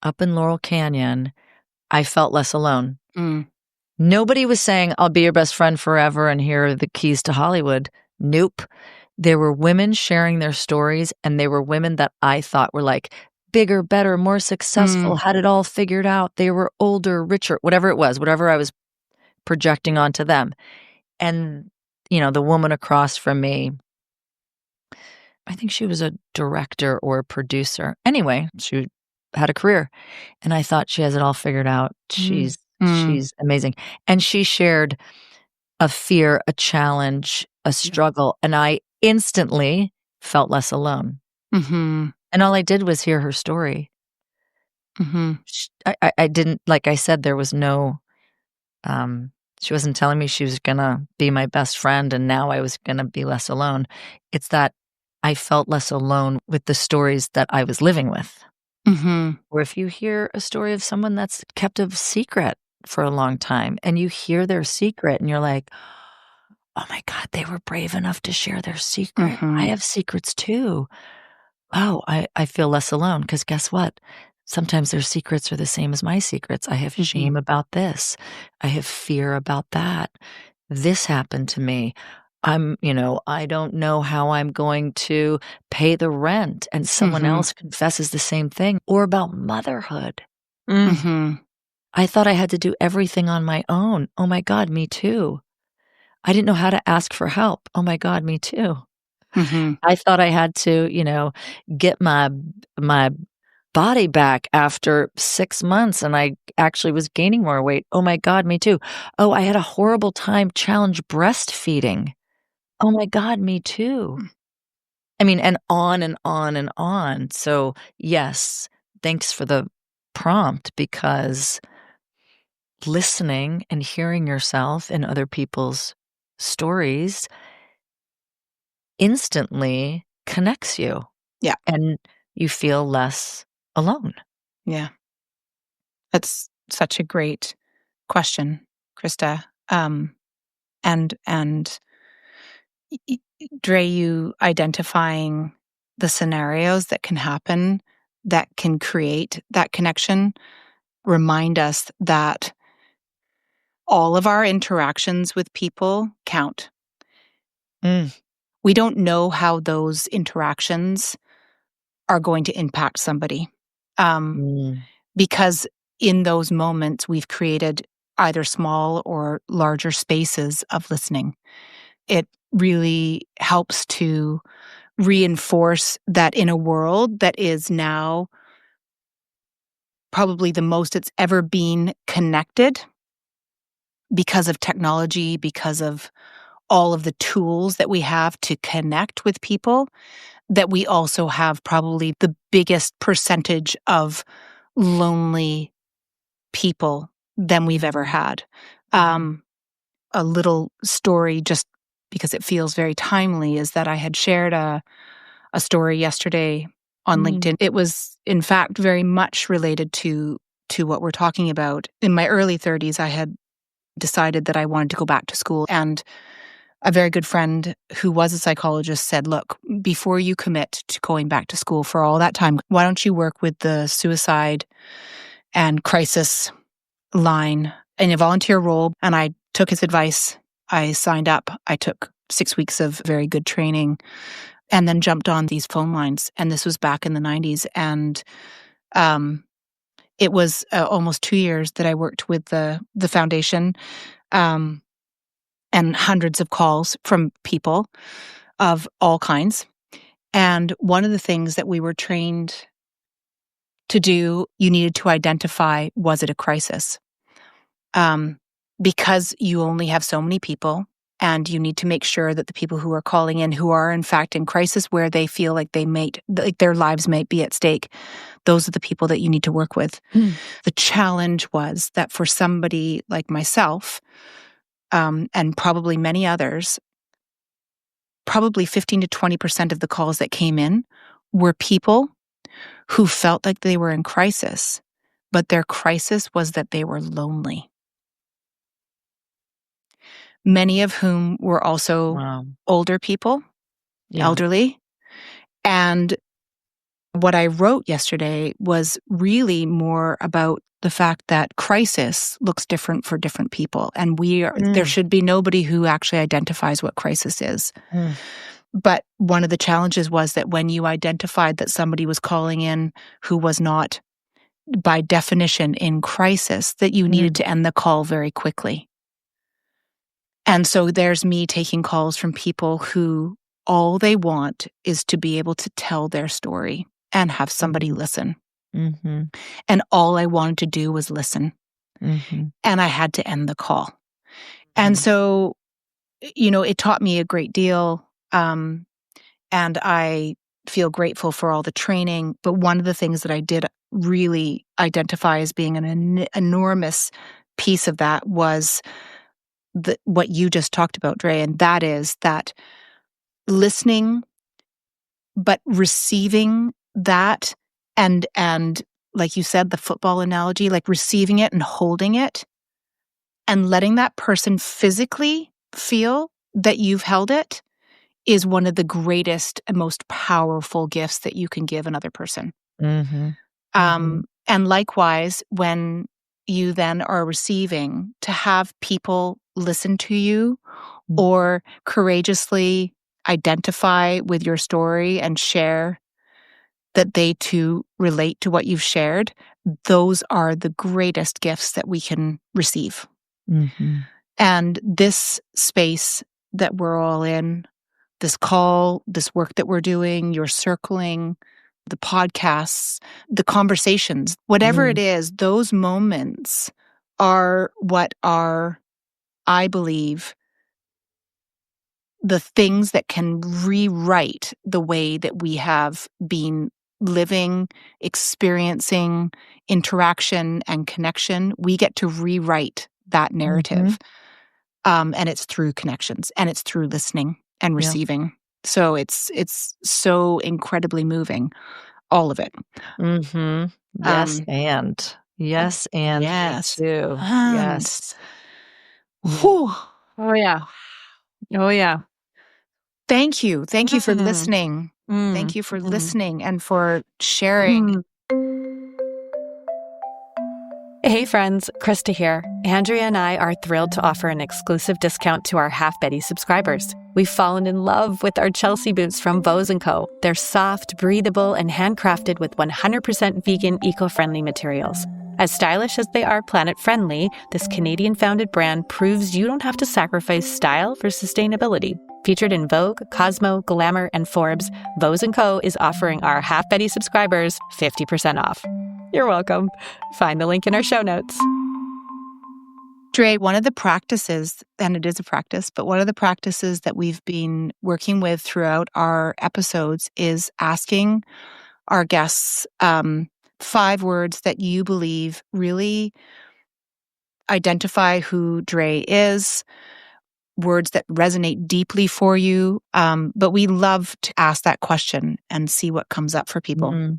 up in Laurel Canyon, I felt less alone. Nobody was saying, I'll be your best friend forever and here are the keys to Hollywood. Nope. There were women sharing their stories, and they were women that I thought were like bigger, better, more successful, had it all figured out. They were older, richer, whatever it was, whatever I was projecting onto them. And, the woman across from me, I think she was a director or a producer. Anyway, she had a career. And I thought she has it all figured out. She's amazing. And she shared a fear, a challenge, a struggle. And I instantly felt less alone. Mm-hmm. And all I did was hear her story. Mm-hmm. I didn't, like I said, there was no, she wasn't telling me she was going to be my best friend and now I was going to be less alone. It's that I felt less alone with the stories that I was living with. Mm-hmm. Or if you hear a story of someone that's kept a secret for a long time and you hear their secret and you're like, oh my God, they were brave enough to share their secret. Mm-hmm. I have secrets too. Oh, I feel less alone because guess what? Sometimes their secrets are the same as my secrets. I have shame about this. I have fear about that. This happened to me. I don't know how I'm going to pay the rent, and someone else confesses the same thing. Or about motherhood. Mm-hmm. I thought I had to do everything on my own. Oh my God, me too. I didn't know how to ask for help. Oh my God, me too. Mm-hmm. I thought I had to, get my body back after 6 months, and I actually was gaining more weight. Oh my God, me too. Oh, I had a horrible time challenge breastfeeding. Oh my God, me too. I mean, and on and on and on. So yes, thanks for the prompt, because listening and hearing yourself and other people's stories instantly connects you. Yeah. And you feel less alone. Yeah. That's such a great question, Krista. And Dré, you identifying the scenarios that can happen that can create that connection remind us that all of our interactions with people count. We don't know how those interactions are going to impact somebody. Because in those moments, we've created either small or larger spaces of listening. It really helps to reinforce that in a world that is now probably the most it's ever been connected because of technology, because of all of the tools that we have to connect with people, that we also have probably the biggest percentage of lonely people than we've ever had. A little story, just because it feels very timely, is that I had shared a story yesterday on LinkedIn. It was, in fact, very much related to what we're talking about. In my early 30s, I had decided that I wanted to go back to school. And a very good friend who was a psychologist said, look, before you commit to going back to school for all that time, why don't you work with the suicide and crisis line in a volunteer role? And I took his advice. I signed up. I took 6 weeks of very good training and then jumped on these phone lines. And this was back in the 90s. And it was almost 2 years that I worked with the foundation, and hundreds of calls from people of all kinds. And one of the things that we were trained to do, you needed to identify, was it a crisis? Because you only have so many people, and you need to make sure that the people who are calling in, who are in fact in crisis, where they feel like their lives might be at stake, those are the people that you need to work with. The challenge was that for somebody like myself, and probably many others, probably 15 to 20% of the calls that came in were people who felt like they were in crisis, but their crisis was that they were lonely. Many of whom were also older people, elderly. And what I wrote yesterday was really more about the fact that crisis looks different for different people. And there should be nobody who actually identifies what crisis is. But one of the challenges was that when you identified that somebody was calling in who was not, by definition, in crisis, that you needed to end the call very quickly. And so there's me taking calls from people who all they want is to be able to tell their story and have somebody listen. Mm-hmm. And all I wanted to do was listen. Mm-hmm. And I had to end the call. And so, it taught me a great deal. And I feel grateful for all the training. But one of the things that I did really identify as being an enormous piece of that was what you just talked about, Dré, and that is that listening, but receiving that, and like you said, the football analogy, like receiving it and holding it and letting that person physically feel that you've held it is one of the greatest and most powerful gifts that you can give another person. Mm-hmm. And likewise, when you then are receiving, to have people listen to you or courageously identify with your story and share that they too relate to what you've shared, those are the greatest gifts that we can receive. Mm-hmm. And this space that we're all in, this call, this work that we're doing, your circling, the podcasts, the conversations, whatever it is, those moments are what are, I believe, the things that can rewrite the way that we have been living, experiencing interaction and connection. We get to rewrite that narrative. And it's through connections, and it's through listening and receiving. So it's so incredibly moving, all of it. Mm-hmm. Yes, and yes, me too. and, yes. Whew. Oh yeah. Oh yeah. Thank you for listening. Thank you for listening and for sharing. Hey friends, Krista here. Andrea and I are thrilled to offer an exclusive discount to our halfbetty subscribers. We've fallen in love with our Chelsea boots from Bose & Co. They're soft, breathable, and handcrafted with 100% vegan, eco-friendly materials. As stylish as they are planet-friendly, this Canadian-founded brand proves you don't have to sacrifice style for sustainability. Featured in Vogue, Cosmo, Glamour, and Forbes, Bose & Co. is offering our half-betty subscribers 50% off. You're welcome. Find the link in our show notes. Dré, one of the practices, and it is a practice, but one of the practices that we've been working with throughout our episodes is asking our guests 5 words that you believe really identify who Dré is, words that resonate deeply for you. But we love to ask that question and see what comes up for people.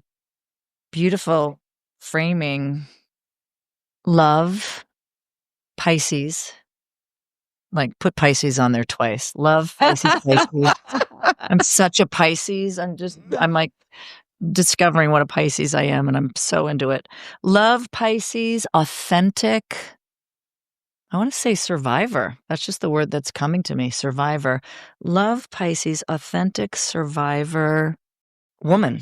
Beautiful framing. Love, Pisces. Like, put Pisces on there twice. Love, Pisces, Pisces. I'm such a Pisces. I'm like discovering what a Pisces I am, and I'm so into it. Love, Pisces, authentic. I want to say survivor. That's just the word that's coming to me. Survivor. Love, Pisces, authentic, survivor, woman,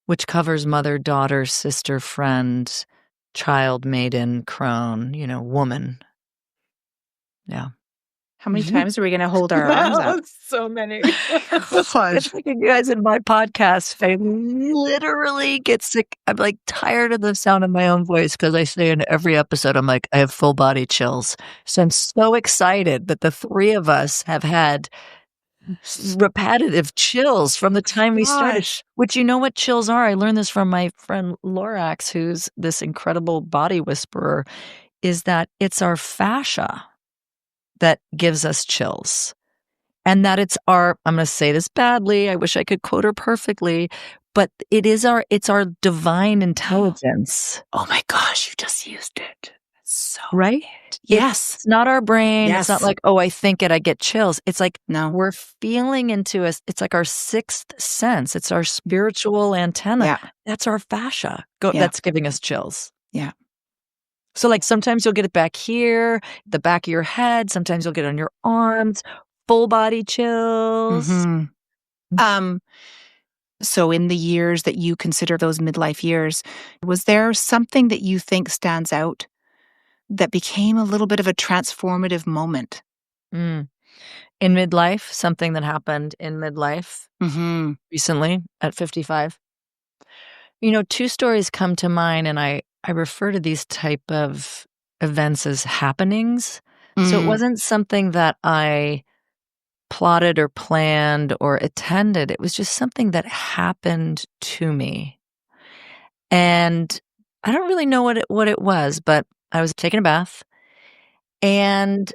which covers mother, daughter, sister, friend, child, maiden, crone, woman. Yeah. How many times are we going to hold our arms up? So many. It's like you guys in my podcast, I literally get sick. I'm like tired of the sound of my own voice because I say in every episode, I'm like, I have full body chills. So I'm so excited that the 3 of us have had repetitive chills from the time we started. Which, you know what chills are? I learned this from my friend Lorax, who's this incredible body whisperer, is that it's our fascia that gives us chills. And that it's our, I'm going to say this badly, I wish I could quote her perfectly, but it's our divine intelligence. Oh my gosh, you just used it. So right? Yes. It's not our brain. Yes. It's not like, oh, I think it, I get chills. It's like, no, we're feeling into us. It's like our 6th sense. It's our spiritual antenna. Yeah. That's our fascia. That's giving us chills. Yeah. So like sometimes you'll get it back here, the back of your head. Sometimes you'll get it on your arms. full body chills. Mm-hmm. So in the years that you consider those midlife years, was there something that you think stands out that became a little bit of a transformative moment? In midlife, something that happened in midlife recently at 55. Two stories come to mind, and I refer to these type of events as happenings. So it wasn't something that I plotted or planned or attended. It was just something that happened to me. And I don't really know what it was, but I was taking a bath and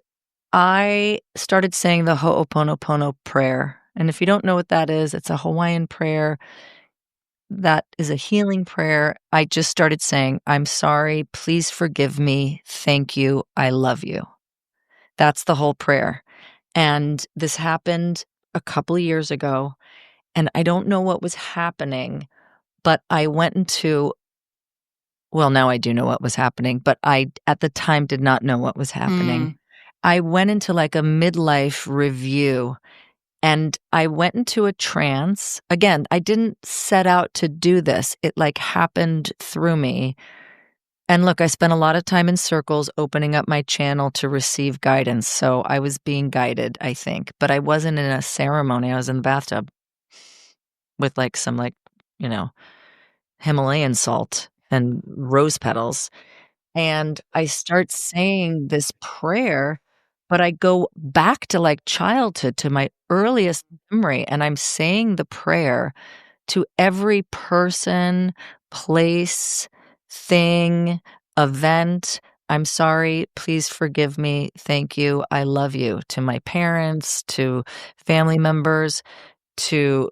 I started saying the Ho'oponopono prayer. And if you don't know what that is, it's a Hawaiian prayer that is a healing prayer. I just started saying, I'm sorry, please forgive me, thank you, I love you. That's the whole prayer. And this happened a couple of years ago, and I don't know what was happening, but I went into well, now I do know what was happening, but I, at the time, did not know what was happening. I went into like a midlife review, and I went into a trance. Again, I didn't set out to do this. It like happened through me. And look, I spent a lot of time in circles opening up my channel to receive guidance. So I was being guided, I think, but I wasn't in a ceremony. I was in the bathtub with like some Himalayan salt and rose petals. And I start saying this prayer, but I go back to like childhood, to my earliest memory. And I'm saying the prayer to every person, place, thing, event. I'm sorry, please forgive me, thank you, I love you. To my parents, to family members, to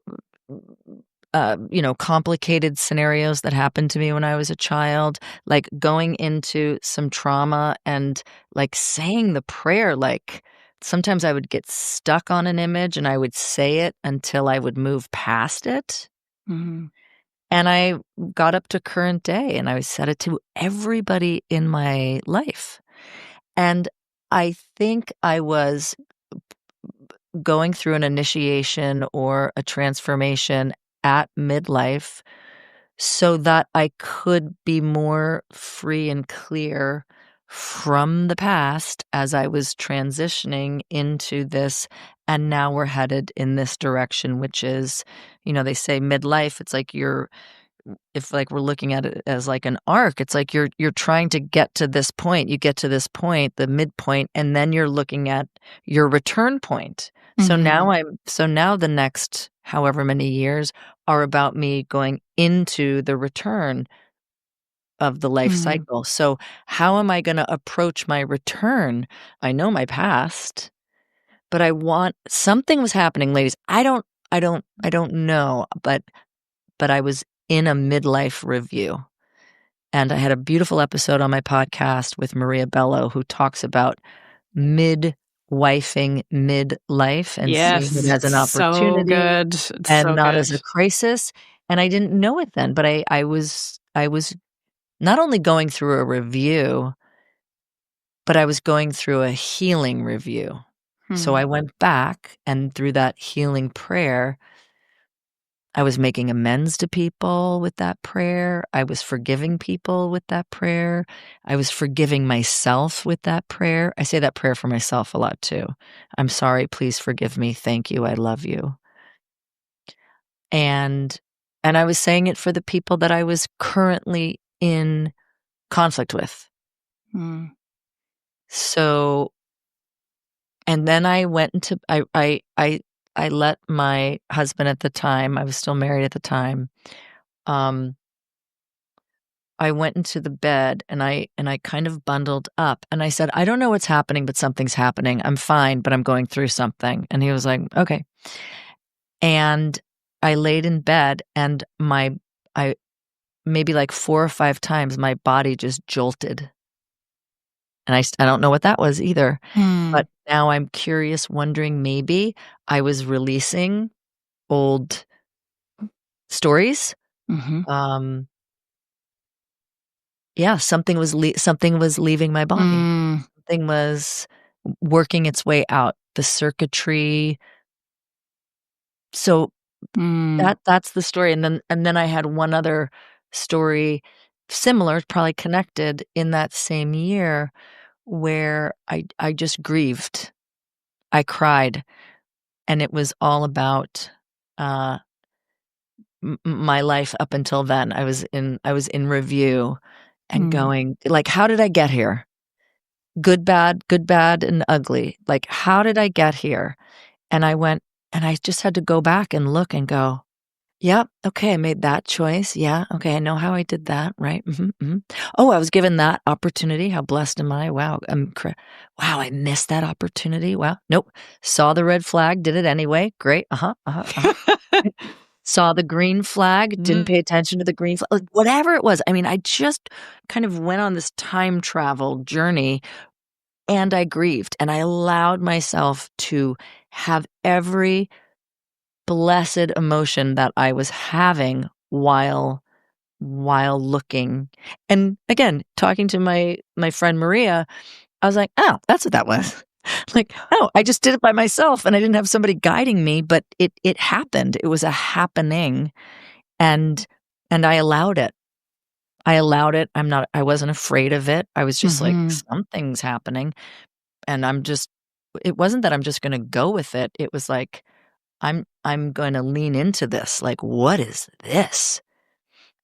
complicated scenarios that happened to me when I was a child, like going into some trauma and like saying the prayer. Like sometimes I would get stuck on an image and I would say it until I would move past it. And I got up to current day and I said it to everybody in my life. And I think I was going through an initiation or a transformation at midlife so that I could be more free and clear from the past as I was transitioning into this. And now we're headed in this direction, which is, they say midlife, it's like if like we're looking at it as like an arc, it's like you're trying to get to this point. You get to this point, the midpoint, and then you're looking at your return point. So now the next however many years are about me going into the return of the life cycle. So how am I going to approach my return? I know my past, but something was happening, ladies. I don't know, but I was in a midlife review. And I had a beautiful episode on my podcast with Maria Bello, who talks about midwifing midlife and seeing it as an opportunity and not as a crisis. And I didn't know it then, but I was not only going through a review, but I was going through a healing review. So I went back, and through that healing prayer, I was making amends to people with that prayer. I was forgiving people with that prayer. I was forgiving myself with that prayer. I say that prayer for myself a lot too. I'm sorry, please forgive me. Thank you. I love you. And I was saying it for the people that I was currently in conflict with. So, and then I went into, I let my husband at the time, I was still married at the time, I went into the bed and I kind of bundled up and I said, I don't know what's happening, but something's happening. I'm fine, but I'm going through something. And he was like, okay. And I laid in bed and maybe like 4 or 5 times my body just jolted. And I don't know what that was either. But now I'm curious, wondering maybe I was releasing old stories. Yeah, something was leaving my body. Something was working its way out. the circuitry. So that's the story. And then I had one other story similar, probably connected in that same year, where I just grieved. I cried, and it was all about my life up until then. I was in review and going, like, how did I get here? Good, bad, and ugly. Like, how did I get here? And I went, and I just had to go back and look and go, yep, okay, I made that choice. Yeah, okay, I know how I did that, right? Oh, I was given that opportunity. How blessed am I? Wow, wow, I missed that opportunity. Wow, nope. Saw the red flag, did it anyway. Great. Saw the green flag, didn't pay attention to the green flag. Like, whatever it was. I mean, I just kind of went on this time travel journey, and I grieved, and I allowed myself to have every blessed emotion that I was having while looking. And again, talking to my friend Maria, I was like, oh, that's what that was. Like, oh, I just did it by myself, and I didn't have somebody guiding me, but it happened. It was a happening, and I allowed it. I wasn't afraid of it. I was just like, something's happening, and it wasn't that I'm just going to go with it. It was like, I'm going to lean into this. Like, what is this?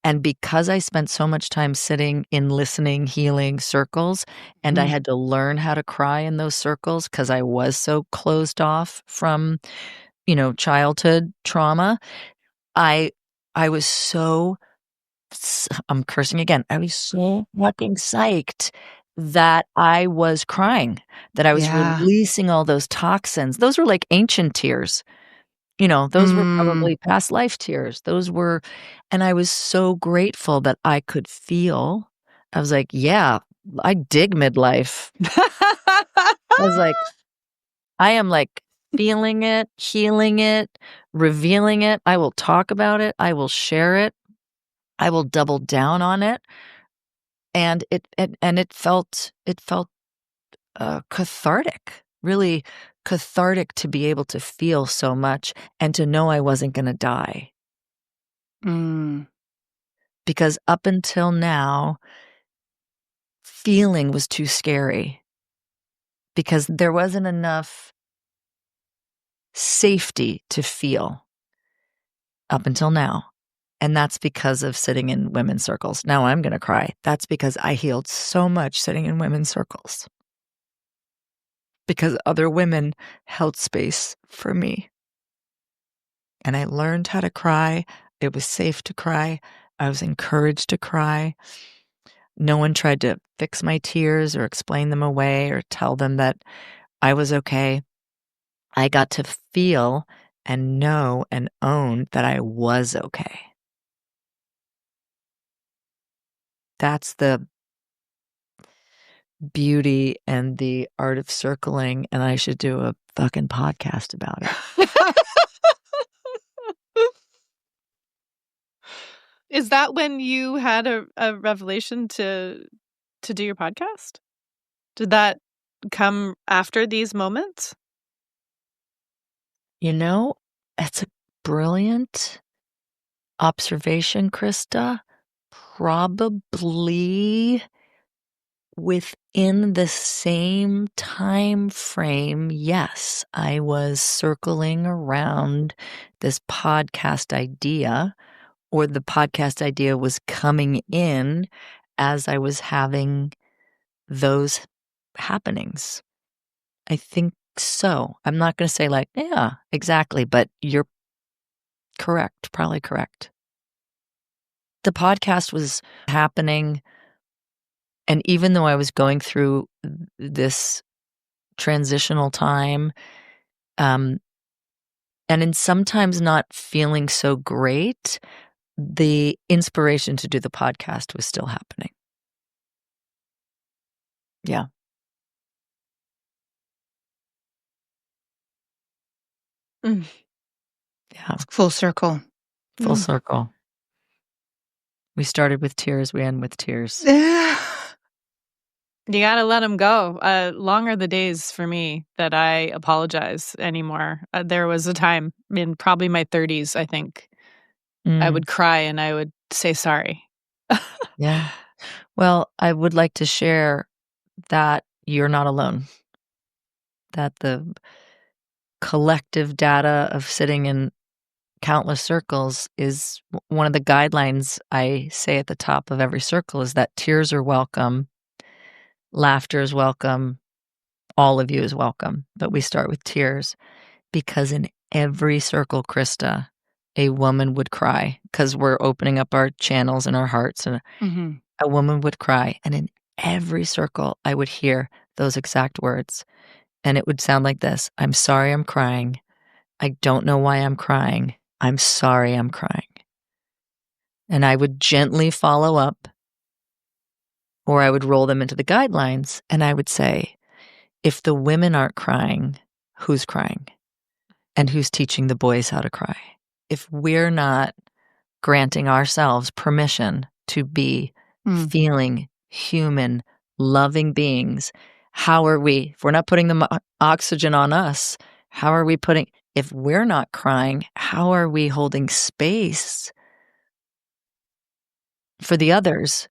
And because I spent so much time sitting in listening, healing circles, and I had to learn how to cry in those circles because I was so closed off from, childhood trauma, I was so, I'm cursing again, I was so fucking psyched that I was crying, that I was releasing all those toxins. Those were like ancient tears. Those were probably past life tears. And I was so grateful that I could feel. I was like, yeah, I dig midlife. I was like, I am like feeling it, healing it, revealing it. I will talk about it. I will share it. I will double down on it. And it felt cathartic, really cathartic to be able to feel so much and to know I wasn't going to die. Because up until now, feeling was too scary because there wasn't enough safety to feel up until now. And that's because of sitting in women's circles. Now I'm going to cry. That's because I healed so much sitting in women's circles. Because other women held space for me. And I learned how to cry. It was safe to cry. I was encouraged to cry. No one tried to fix my tears or explain them away or tell them that I was okay. I got to feel and know and own that I was okay. That's the beauty and the art of circling, and I should do a fucking podcast about it. Is that when you had a revelation to do your podcast? Did that come after these moments? It's a brilliant observation, Krista. Probably within the same time frame, yes, I was circling around this podcast idea, or the podcast idea was coming in as I was having those happenings. I think so. I'm not going to say like, yeah, exactly, but you're correct, probably correct. The podcast was happening, and even though I was going through this transitional time, and in sometimes not feeling so great, the inspiration to do the podcast was still happening. Yeah. Yeah. Full circle. Full circle. We started with tears, we end with tears. You got to let them go. Long are the days for me that I apologize anymore. There was a time in probably my 30s, I think, I would cry and I would say sorry. Yeah. Well, I would like to share that you're not alone. That the collective data of sitting in countless circles is one of the guidelines I say at the top of every circle is that tears are welcome, laughter is welcome, all of you is welcome. But we start with tears because in every circle, Krista, a woman would cry because we're opening up our channels and our hearts, and a woman would cry. And in every circle, I would hear those exact words. And it would sound like this: I'm sorry I'm crying. I don't know why I'm crying. I'm sorry I'm crying. And I would gently follow up, or I would roll them into the guidelines, and I would say, if the women aren't crying, who's crying? And who's teaching the boys how to cry? If we're not granting ourselves permission to be feeling human, loving beings, how are we, if we're not putting the oxygen on us, how are we putting, if we're not crying, how are we holding space for the others?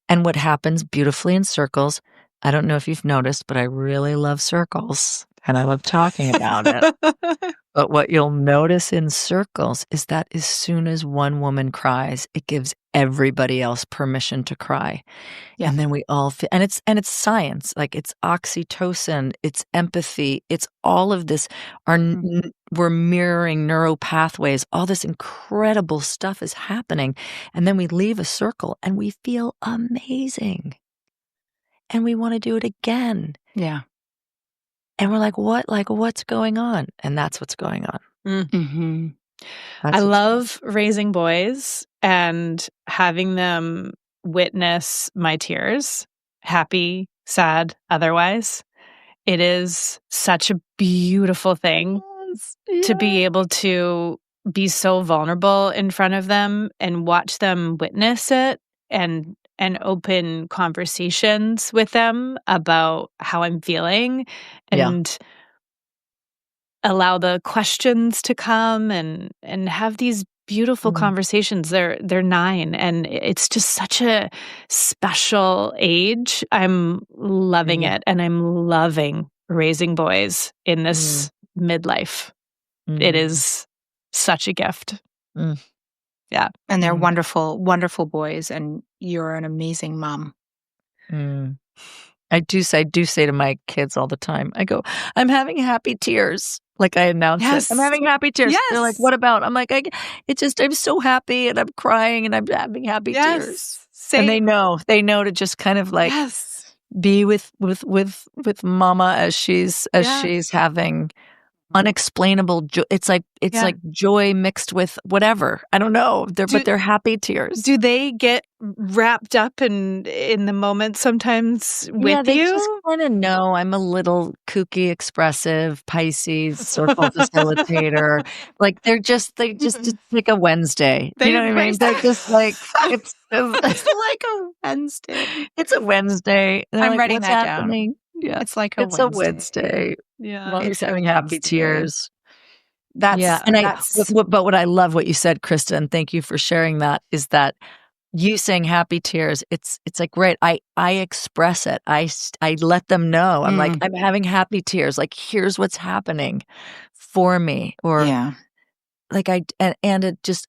And what happens beautifully in circles, I don't know if you've noticed, but I really love circles and I love talking about it. But what you'll notice in circles is that as soon as one woman cries, it gives everybody else permission to cry. Yeah. And then we all feel, and it's science, like it's oxytocin, it's empathy, it's all of this. We're mirroring neural pathways. All this incredible stuff is happening. And then we leave a circle and we feel amazing. And we want to do it again. Yeah. And we're like, what? Like, what's going on? And that's what's going on. Mm-hmm. I love raising boys and having them witness my tears, happy, sad, otherwise. It is such a beautiful thing to be able to be so vulnerable in front of them and watch them witness it and open conversations with them about how I'm feeling and allow the questions to come and have these beautiful conversations. They're 9 and it's just such a special age. I'm loving it, and I'm loving raising boys in this midlife. It is such a gift. Yeah. And they're wonderful, wonderful boys, and you're an amazing mom. I do say to my kids all the time, I go, I'm having happy tears. Like I announce it. I'm having happy tears. Yes. They're like, what about? I'm like, I'm so happy and I'm crying and I'm having happy tears. Same. And they know to just kind of like be with mama as she's having unexplainable joy. It's like joy mixed with whatever. I don't know. But they're happy tears. Do they get wrapped up in the moment sometimes with you? They just kind of know I'm a little kooky, expressive Pisces circle facilitator. Like it's like a Wednesday. You know what I mean? They're just like it's like a Wednesday. It's a Wednesday. I'm like, writing that happening? down. Yeah, it's like a Wednesday. Yeah, Mommy's having happy tears. But what I love what you said, Krista, and thank you for sharing that, is that you saying happy tears. It's like great. I express it. I let them know. I'm like, I'm having happy tears. Like, here's what's happening for me. Or like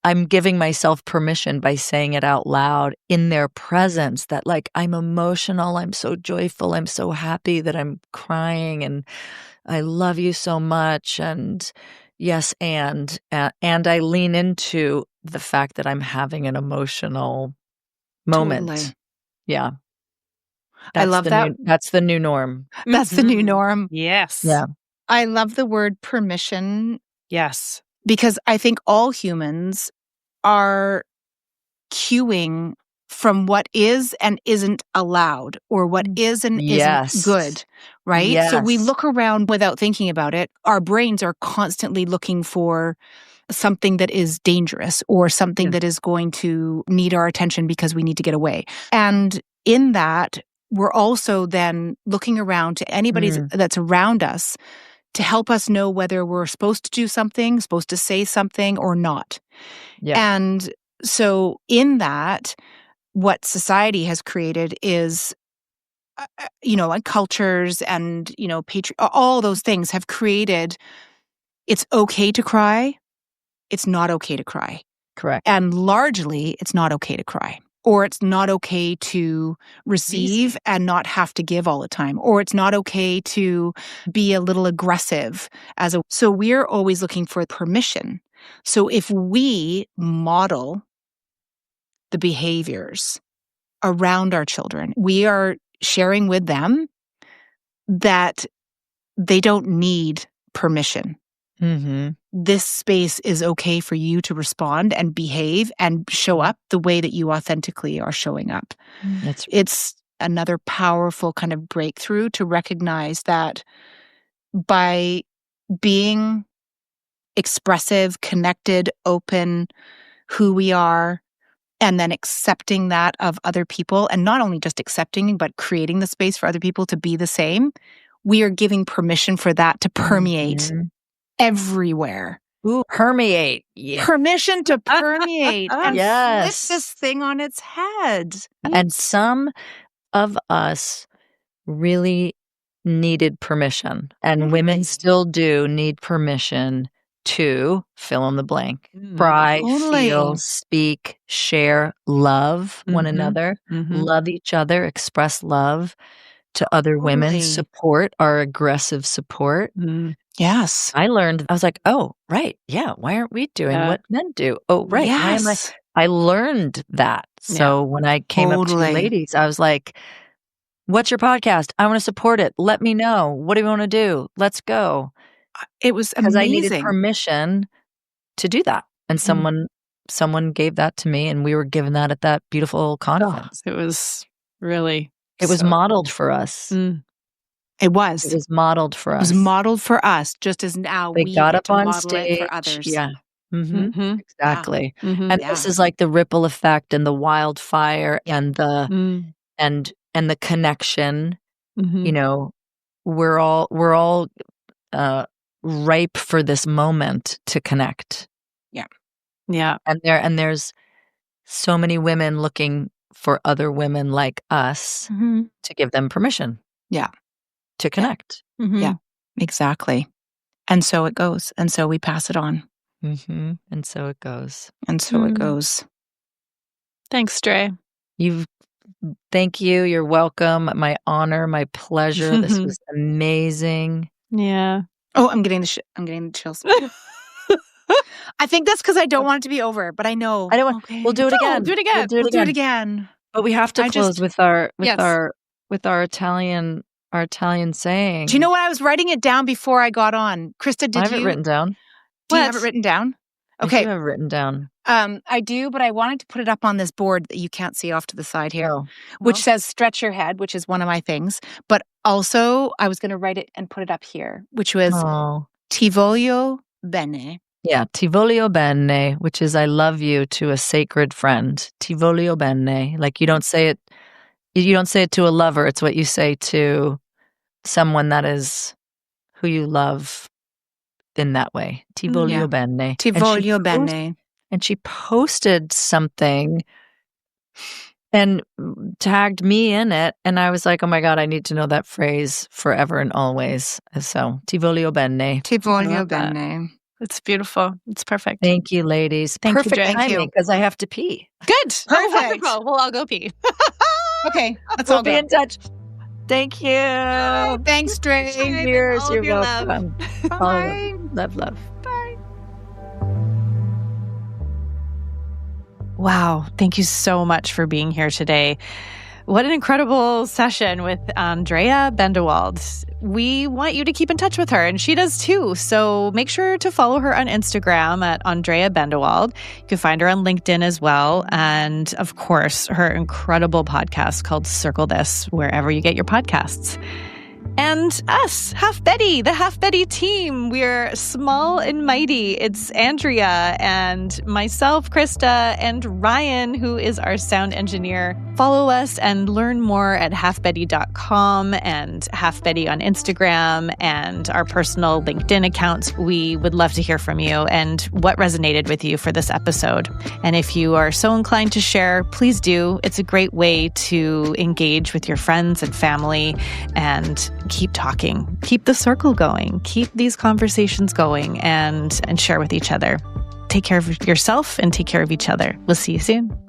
I'm giving myself permission by saying it out loud in their presence that like I'm emotional, I'm so joyful, I'm so happy that I'm crying, and I love you so much, and yes, and I lean into the fact that I'm having an emotional moment. Totally. Yeah. I love that. That's the new norm. That's the new norm. Yes. Yeah. I love the word permission. Yes. Because I think all humans are cueing from what is and isn't allowed, or what is and isn't good, right? Yes. So we look around without thinking about it. Our brains are constantly looking for something that is dangerous or something that is going to need our attention because we need to get away. And in that, we're also then looking around to anybody that's around us to help us know whether we're supposed to do something, supposed to say something or not. Yeah. And so in that, what society has created is, and cultures and, all those things have created, it's okay to cry. It's not okay to cry. Correct. And largely, it's not okay to cry. Or it's not okay to receive and not have to give all the time. Or it's not okay to be a little aggressive. So we're always looking for permission. So if we model the behaviors around our children, we are sharing with them that they don't need permission. Mm-hmm. This space is okay for you to respond and behave and show up the way that you authentically are showing up. It's another powerful kind of breakthrough to recognize that by being expressive, connected, open, who we are, and then accepting that of other people, and not only just accepting, but creating the space for other people to be the same, we are giving permission for that to permeate everywhere. Ooh, permeate. Yeah. Permission to permeate and flip this thing on its head. And some of us really needed permission, and women still do need permission to fill in the blank. Cry, feel, speak, share, love one another, love each other, express love to other women, support our aggressive support. Yes. I was like, oh, right. Yeah. Why aren't we doing what men do? Oh, right. Yes. I learned that. So when I came up to you ladies, I was like, what's your podcast? I want to support it. Let me know. What do you want to do? Let's go. It was amazing. Because I needed permission to do that. And someone gave that to me, and we were given that at that beautiful conference. It was really... It was modeled for us. It was. It was modeled for us. It was modeled for us, just as now they we got get up to on model stage. it for others. Yeah. Exactly. Yeah. And this is like the ripple effect and the wildfire and the and the connection. You know, we're all ripe for this moment to connect. Yeah. Yeah. And there's so many women looking for other women like us to give them permission. Yeah. To connect. Yeah, exactly. And so it goes. And so we pass it on. And so it goes. And so it goes. Thanks, Dré. Thank you. You're welcome. My honor, my pleasure. This was amazing. Yeah. Oh, I'm getting the chills. I think that's because I don't want it to be over, but I know. I don't want. We'll do it again. Do it again. We'll do it again. But we have to close with our Italian saying. Do you know what? I was writing it down before I got on. Krista, did you? I have it written down. Do you have it written down? Okay. I do have it written down. I do, but I wanted to put it up on this board that you can't see off to the side here, which says stretch your head, which is one of my things. But also, I was going to write it and put it up here, which was Ti voglio bene. Yeah, ti voglio bene, which is I love you to a sacred friend. Ti voglio bene. Like you don't say it to a lover. It's what you say to someone that is who you love in that way. Ti voglio bene. Ti voglio bene. And she posted something and tagged me in it. And I was like, oh my God, I need to know that phrase forever and always. So, ti voglio bene. Ti voglio bene. It's beautiful. It's perfect. Thank you, ladies. Perfect timing because I have to pee. Good. Perfect. Wonderful. We'll all go pee. Okay. Let's we'll all be in touch. Thank you. Bye. Thanks, Dré. Cheers. You're welcome. Bye. Love. Bye. Wow. Thank you so much for being here today. What an incredible session with Andrea Bendewald. We want you to keep in touch with her, and she does too. So make sure to follow her on Instagram at Andrea Bendewald. You can find her on LinkedIn as well. And of course, her incredible podcast called Circle This, wherever you get your podcasts. And us, halfbetty, the halfbetty team. We're small and mighty. It's Andrea and myself, Krista, and Ryan, who is our sound engineer Follow us and learn more at halfbetty.com and halfbetty on Instagram and our personal LinkedIn accounts. We would love to hear from you and what resonated with you for this episode. And if you are so inclined to share, please do. It's a great way to engage with your friends and family and keep talking. Keep the circle going. Keep these conversations going and share with each other. Take care of yourself and take care of each other. We'll see you soon.